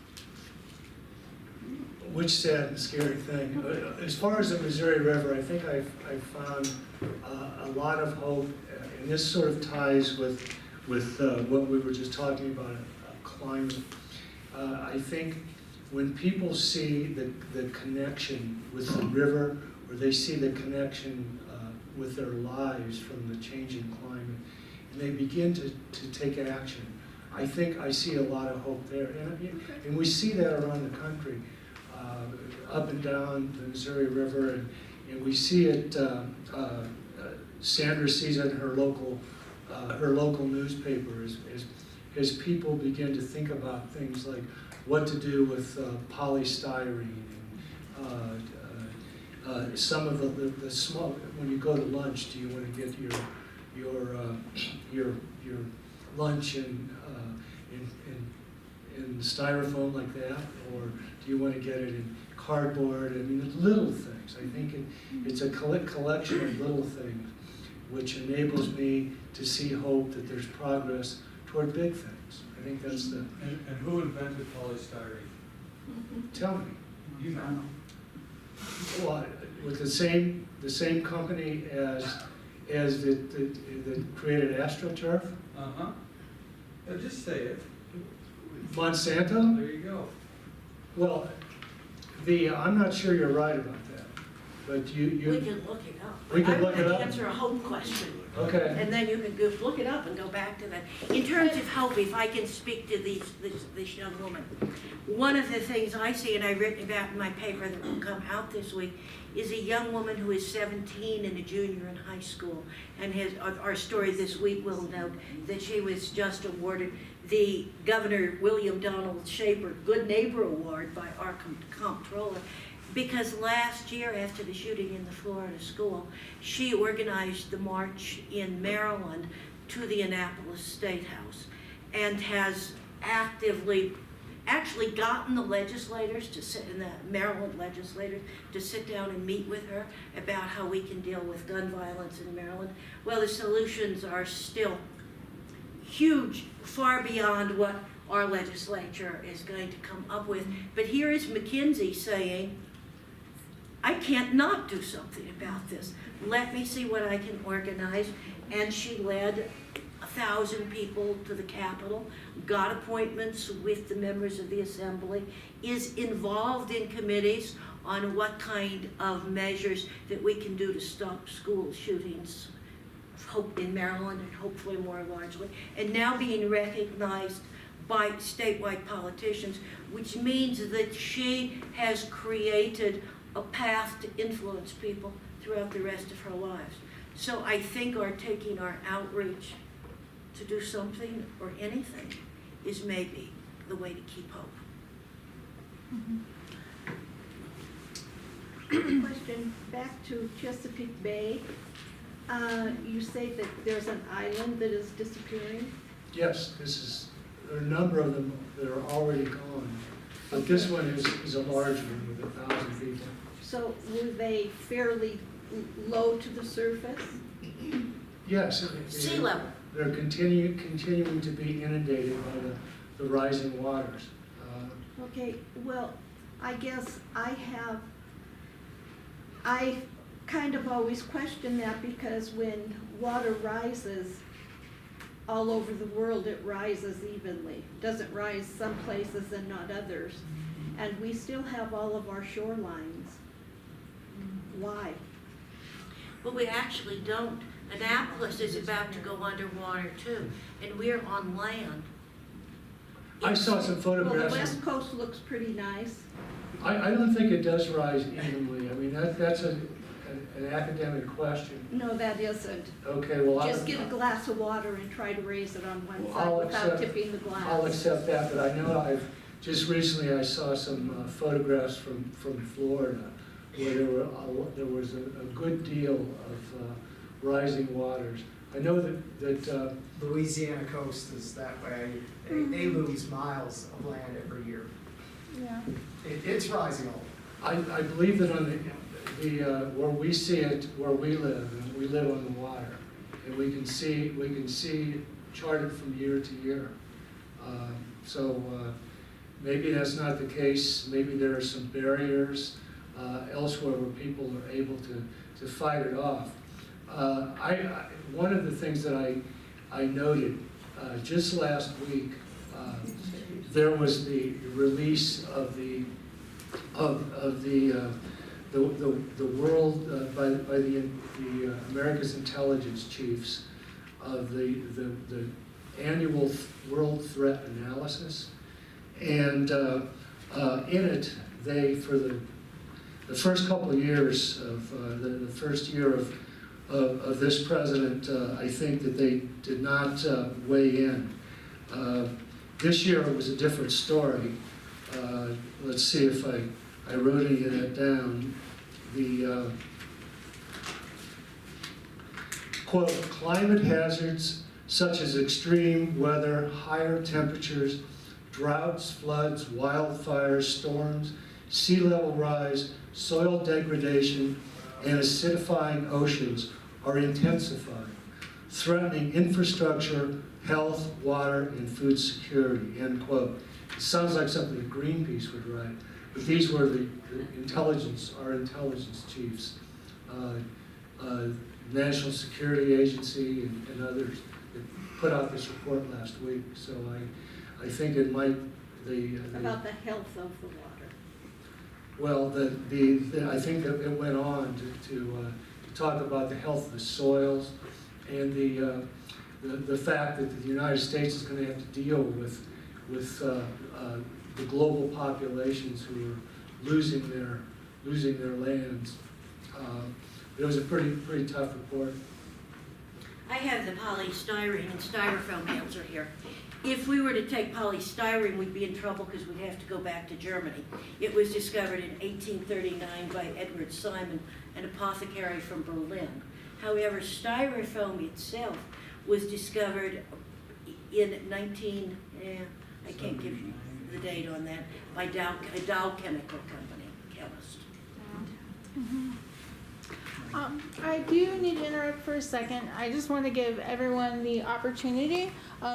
Which sad and scary thing. As far as the Missouri River, I think I've found a lot of hope, and this sort of ties with what we were just talking about, climate. I think when people see the connection with the river, or they see the connection with their lives from the changing climate, and they begin to take action, I think I see a lot of hope there. And we see that around the country. Up and down the Missouri River, and we see it. Sandra sees it in her local newspaper as people begin to think about things like what to do with polystyrene and some of the small. When you go to lunch, do you want to get your lunch in styrofoam like that, or do you want to get it in cardboard? I mean, little things. I think it's a collection of little things which enables me to see hope that there's progress toward big things. I think that's the... And who invented polystyrene? Tell me. You know. Well, with the same company as that created AstroTurf? Uh-huh. Just say it. Monsanto? There you go. Well, I'm not sure you're right about that, but We can look it up. We can look it up? I'm gonna answer a hope question. Okay. And then you can go look it up and go back to that. In terms of hope, if I can speak to this young woman, one of the things I see, and I've written about in my paper that will come out this week, is a young woman who is 17 and a junior in high school. And our story this week will note that she was just awarded the Governor William Donald Shaper Good Neighbor Award by our comptroller, because last year after the shooting in the Florida school, she organized the march in Maryland to the Annapolis State House and has actually gotten the legislators to sit in the Maryland legislators to sit down and meet with her about how we can deal with gun violence in Maryland. Well, the solutions are still huge, far beyond what our legislature is going to come up with. But here is McKinsey saying, I can't not do something about this. Let me see what I can organize. And she led 1,000 people to the Capitol, got appointments with the members of the Assembly, is involved in committees on what kind of measures that we can do to stop school shootings in Maryland and hopefully more largely, and now being recognized by statewide politicians, which means that she has created a path to influence people throughout the rest of her lives. So I think taking our outreach to do something or anything is maybe the way to keep hope. Question, back to Chesapeake Bay. You say that there's an island that is disappearing? Yes, there are a number of them that are already gone, but this one is a large one with 1,000 people. So were they fairly low to the surface? Yes. Sea level. They're continuing to be inundated by the rising waters. Okay, well, I guess I kind of always question that because when water rises all over the world, it rises evenly. Doesn't rise some places and not others. And we still have all of our shorelines. Why? Well, we actually don't. Annapolis is about to go underwater too, and we're on land. I saw some Well, the photographs. west coast looks pretty nice. I don't think it does rise evenly. I mean, that's an academic question. No, that isn't. Okay, well, Just get a glass of water and try to raise it on one Well, side I'll without accept- tipping the glass. I'll accept that, but I know just recently I saw some photographs from Florida where there was a good deal of rising waters. I know that Louisiana coast is that way. They lose miles of land every year. Yeah. It's rising all over. I believe that on the where we see it, where we live, and we live on the water, and we can see charted from year to year. So maybe that's not the case. Maybe there are some barriers elsewhere where people are able to fight it off. One of the things that I noted just last week, there was the release of the world by the America's intelligence chiefs of the annual world threat analysis, and in it they, for the first couple of years of the first year of this president, I think that they did not weigh in. This year it was a different story. Let's see if I wrote any of that down. The quote, climate hazards such as extreme weather, higher temperatures, droughts, floods, wildfires, storms, sea level rise, soil degradation, and acidifying oceans are intensifying, threatening infrastructure, health, water, and food security, end quote. It sounds like something that Greenpeace would write, but these were our intelligence chiefs, National Security Agency and others that put out this report last week. So I think it might, About the health of the water. well, I think that it went on to talk about the health of the soils and the fact that the United States is going to have to deal with the global populations who are losing their lands. It was a pretty tough report. I have the polystyrene and styrofoam answer here. If we were to take polystyrene, we'd be in trouble because we'd have to go back to Germany. It was discovered in 1839 by Edward Simon, an apothecary from Berlin. However, styrofoam itself was discovered in I can't give you the date on that, by a Dow Chemical Company chemist. I do need to interrupt for a second. I just want to give everyone the opportunity,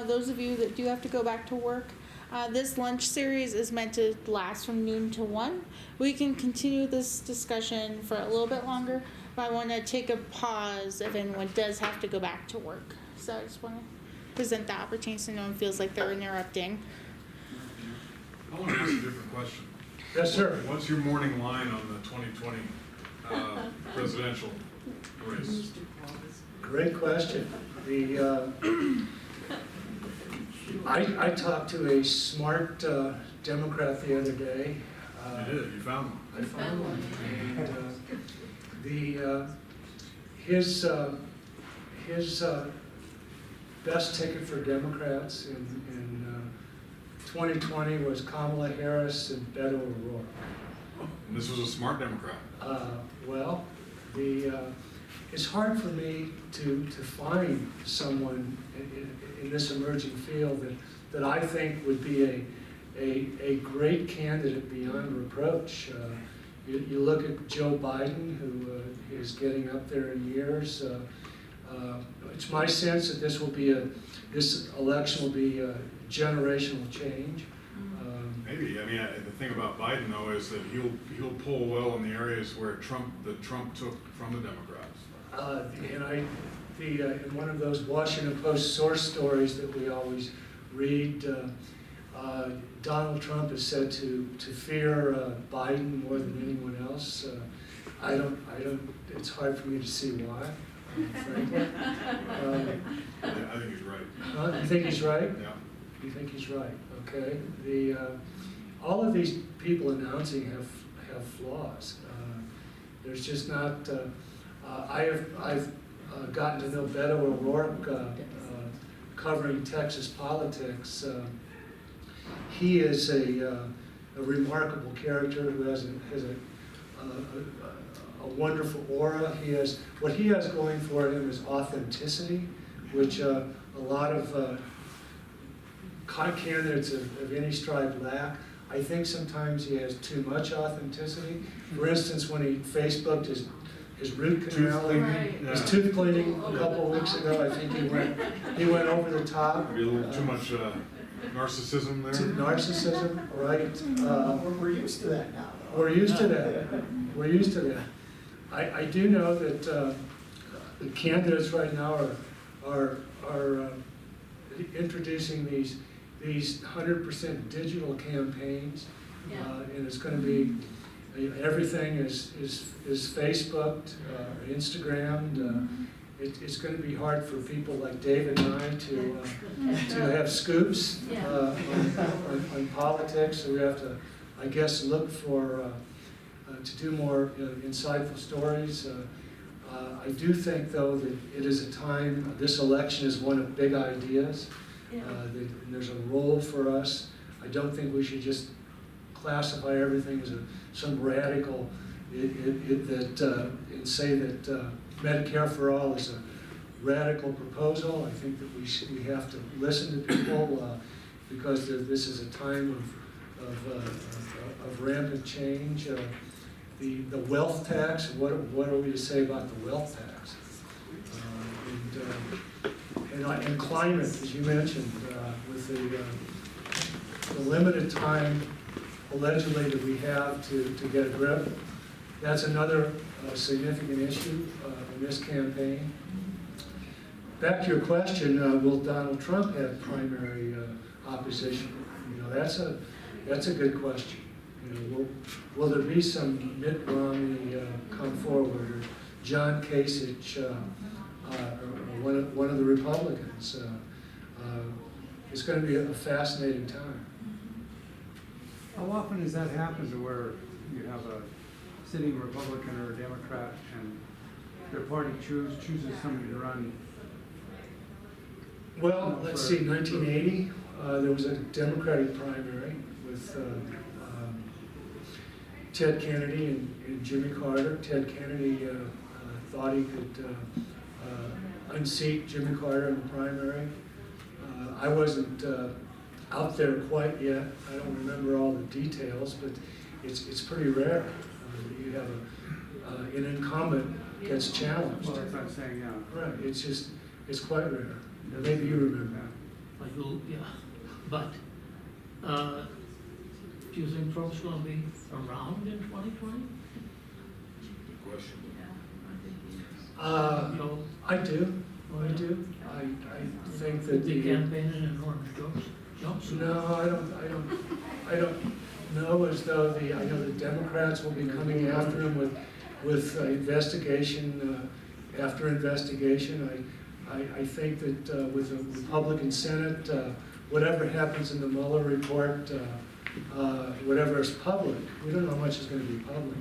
those of you that do have to go back to work. This lunch series is meant to last from noon to 1. We can continue this discussion for a little bit longer, but I want to take a pause if anyone does have to go back to work. So I just want to present the opportunity so no one feels like they're interrupting. I want to ask a different question. Yes, sir. What's your morning line on the 2020 presidential race? Great question. I talked to a smart Democrat the other day. You did. You found one. I found one. And his best ticket for Democrats in 2020 was Kamala Harris and Beto O'Rourke. And this was a smart Democrat. Well, it's hard for me to find someone in this emerging field that I think would be a great candidate beyond reproach. You look at Joe Biden, who is getting up there in years. It's my sense that this election will be a generational change. Maybe, I mean, the thing about Biden though is that he'll pull well in the areas where Trump took from the Democrats. In one of those Washington Post source stories that we always read, Donald Trump is said to fear Biden more than anyone else. I don't, it's hard for me to see why, frankly. Yeah, I think he's right. You think he's right? Yeah. You think he's right, okay. All of these people announcing have flaws. There's just not, I've gotten to know Beto O'Rourke, covering Texas politics. He is a remarkable character who has a wonderful aura. What he has going for him is authenticity, which a lot of candidates of any stripe lack. I think sometimes he has too much authenticity. For instance, when he Facebooked his root canal, his tooth cleaning a couple of weeks ago, I think he went over the top. Maybe a little too much narcissism there. Narcissism, right? We're used to that now, though. We're used to that. We're used to that. I do know that the candidates right now are introducing these 100% digital campaigns, and it's going to be everything is Facebooked, Instagrammed. It's going to be hard for people like David and I to have scoops on politics. So we have to, I guess, look for to do more insightful stories. I do think, though, that it is a time. This election is one of big ideas. And there's a role for us. I don't think we should just classify everything as some radical and say that Medicare for all is a radical proposal. I think that we have to listen to people because this is a time of rampant change. The wealth tax. What are we to say about the wealth tax? And climate, as you mentioned, with the limited time allegedly that we have to get a grip. That's another significant issue in this campaign. Back to your question, will Donald Trump have primary opposition? That's a good question. Will there be some Mitt Romney come forward, or John Kasich, or one of the Republicans? It's going to be a fascinating time. How often does that happen to where you have a sitting Republican or a Democrat and their party chooses somebody to run? Well, let's see, 1980, there was a Democratic primary with Ted Kennedy and Jimmy Carter. Ted Kennedy thought he could unseat Jimmy Carter in the primary. I wasn't out there quite yet. I don't remember all the details, but it's pretty rare that you have an incumbent gets challenged. Well, that's what I'm saying, yeah. Right, it's quite rare. Maybe you remember. Yeah, but do you think Trump's going to be around in 2020? Good question. I do. I think that the campaign in orange jumpsuit. No, I don't know as though I know the Democrats will be coming after him with investigation after investigation. I think that with the Republican Senate, whatever happens in the Mueller report, whatever is public, we don't know how much is going to be public,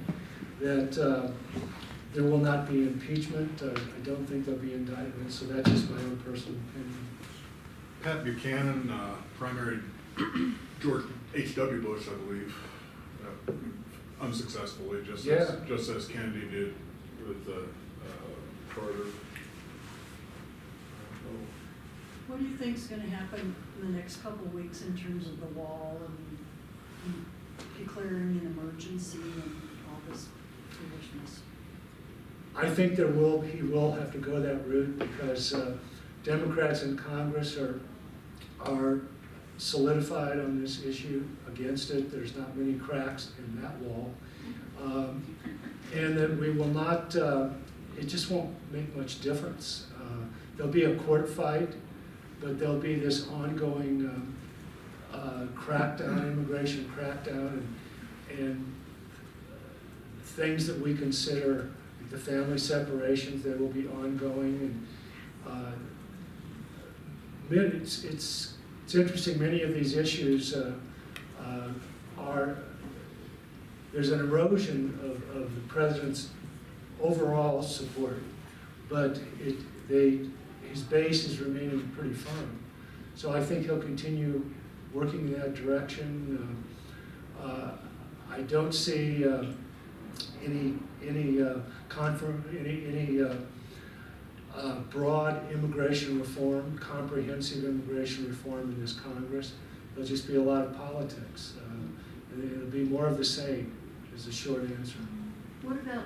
that there will not be impeachment. I don't think there'll be indictments, so that's just my own personal opinion. Pat Buchanan primaried George H.W. Bush, I believe, unsuccessfully, just as Kennedy did with Carter. What do you think is going to happen in the next couple of weeks in terms of the wall and declaring an emergency and all this foolishness? I think he will have to go that route because Democrats in Congress are solidified on this issue against it. There's not many cracks in that wall. And that we will not, it just won't make much difference. There'll be a court fight, but there'll be this ongoing crackdown, immigration crackdown, and things that we consider the family separations that will be ongoing. And it's interesting, many of these issues there's an erosion of the president's overall support, but his base is remaining pretty firm. So I think he'll continue working in that direction. I don't see any broad immigration reform, comprehensive immigration reform in this Congress. There'll just be a lot of politics. And it'll be more of the same, is the short answer. What about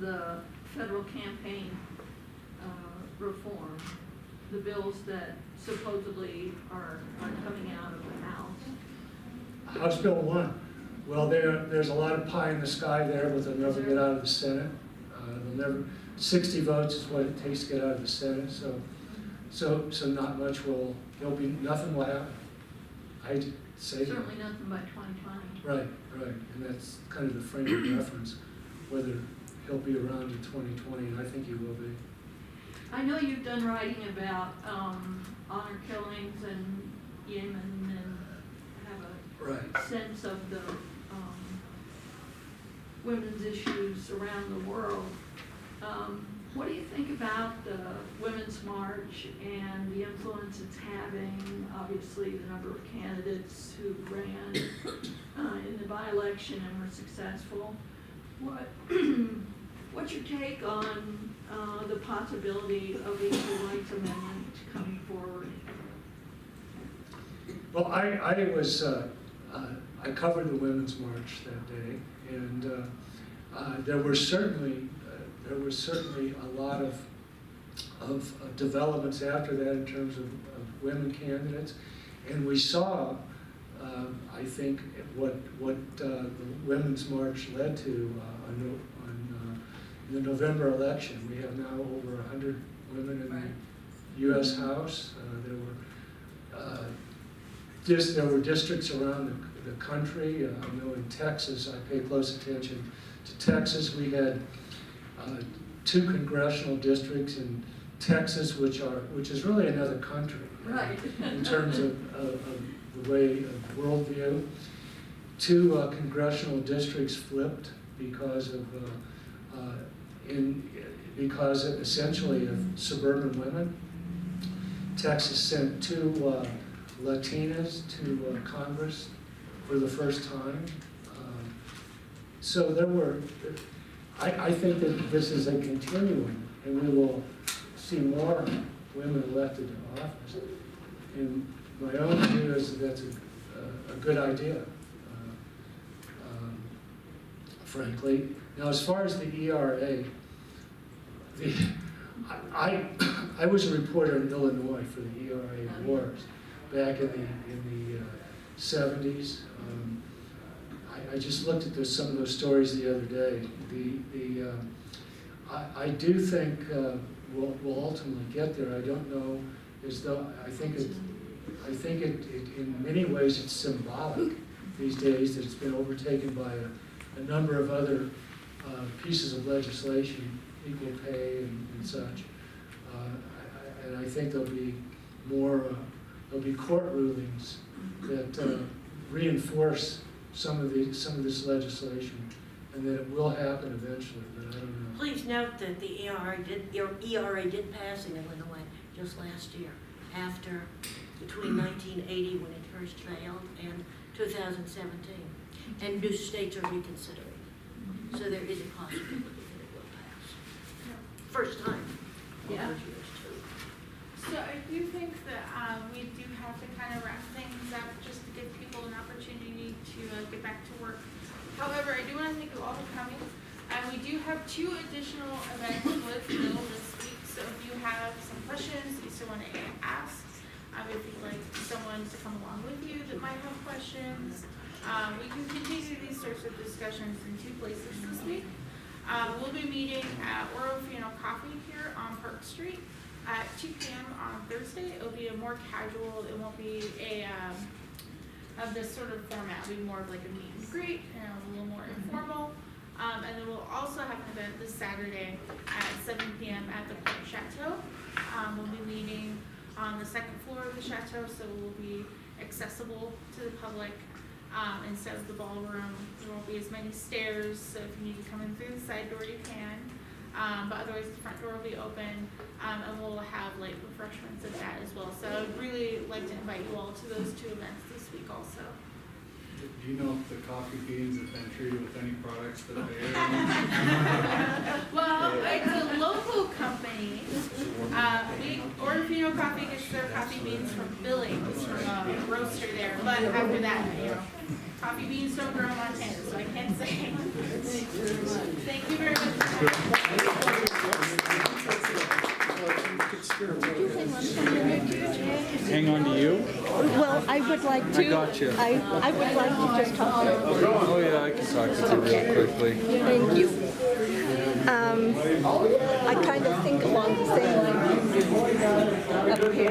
the federal campaign reform, the bills that supposedly are coming out of the House? House Bill 1. Well, there's a lot of pie in the sky there, but they'll never get out of the Senate. 60 votes is what it takes to get out of the Senate, so not much nothing will happen. I'd say that. Certainly nothing by 2020. Right, and that's kind of the frame of reference, whether he'll be around in 2020, and I think he will be. I know you've done writing about honor killings in Yemen and have a sense of the women's issues around the world. What do you think about the Women's March and the influence it's having? Obviously, the number of candidates who ran in the by-election and were successful. What's your take on the possibility of the Equal Rights Amendment coming forward? Well, I covered the Women's March that day, and there were certainly a lot of developments after that in terms of women candidates, and we saw, I think, what the Women's March led to on the November election. We have now over 100 women in the U.S. House. There were districts around the country. I know in Texas, I pay close attention to Texas. We had 2 congressional districts in Texas, which is really another country, right, in terms of the way of worldview. 2 congressional districts flipped because essentially of suburban women. Texas sent 2 Latinas to Congress for the first time. So there were. I think that this is a continuum, and we will see more women elected to office. And my own view is that that's a good idea, frankly. Now, as far as the ERA, I was a reporter in Illinois for the ERA wars back in the 70s. I just looked at some of those stories the other day. I do think we'll ultimately get there. I don't know as though I think it in many ways it's symbolic these days that it's been overtaken by a number of other pieces of legislation, equal pay and such. And I think there'll be court rulings that reinforce some of this legislation, and that it will happen eventually, but I don't know. Please note that the ERA did pass in Illinois just last year, between 1980 when it first failed and 2017, and new states are reconsidering. So there is a possibility that it will pass. First time. Yeah. All those years too. So I do think that we do have to kind of wrap things up just to give people an opportunity to get back to work. However, I do want to thank you all for coming. We do have 2 additional events with Bill this week, so if you have some questions that you still want to ask, If you'd like someone to come along with you that might have questions. We can continue these sorts of discussions in 2 places this week. We'll be meeting at Orofino Coffee here on Park Street at 2 p.m. on Thursday. It'll be a more casual, it won't be of this sort of format. It'll be more of like a meet and greet, a little more informal. And then we'll also have an event this Saturday at 7 p.m. at the Clark Chateau. We'll be meeting on the 2nd floor of the chateau, so it will be accessible to the public. Instead of the ballroom, there won't be as many stairs, so if you need to come in through the side door, you can. But otherwise, the front door will be open, and we'll have like refreshments at that as well. So I would really like to invite you all to those 2 events this week also. Do you know if the coffee beans have been treated with any products that they Well, it's a local company. Orofino Coffee gets their coffee beans from Billings, from a roaster there. But after that, coffee beans don't grow in Montana, so I can't say. Thank you very Hang on to you? Well, I would like to. I got you. I would like to just talk to you. Oh yeah, I can talk to you real quickly. Thank you. I kind of think along the same lines up here.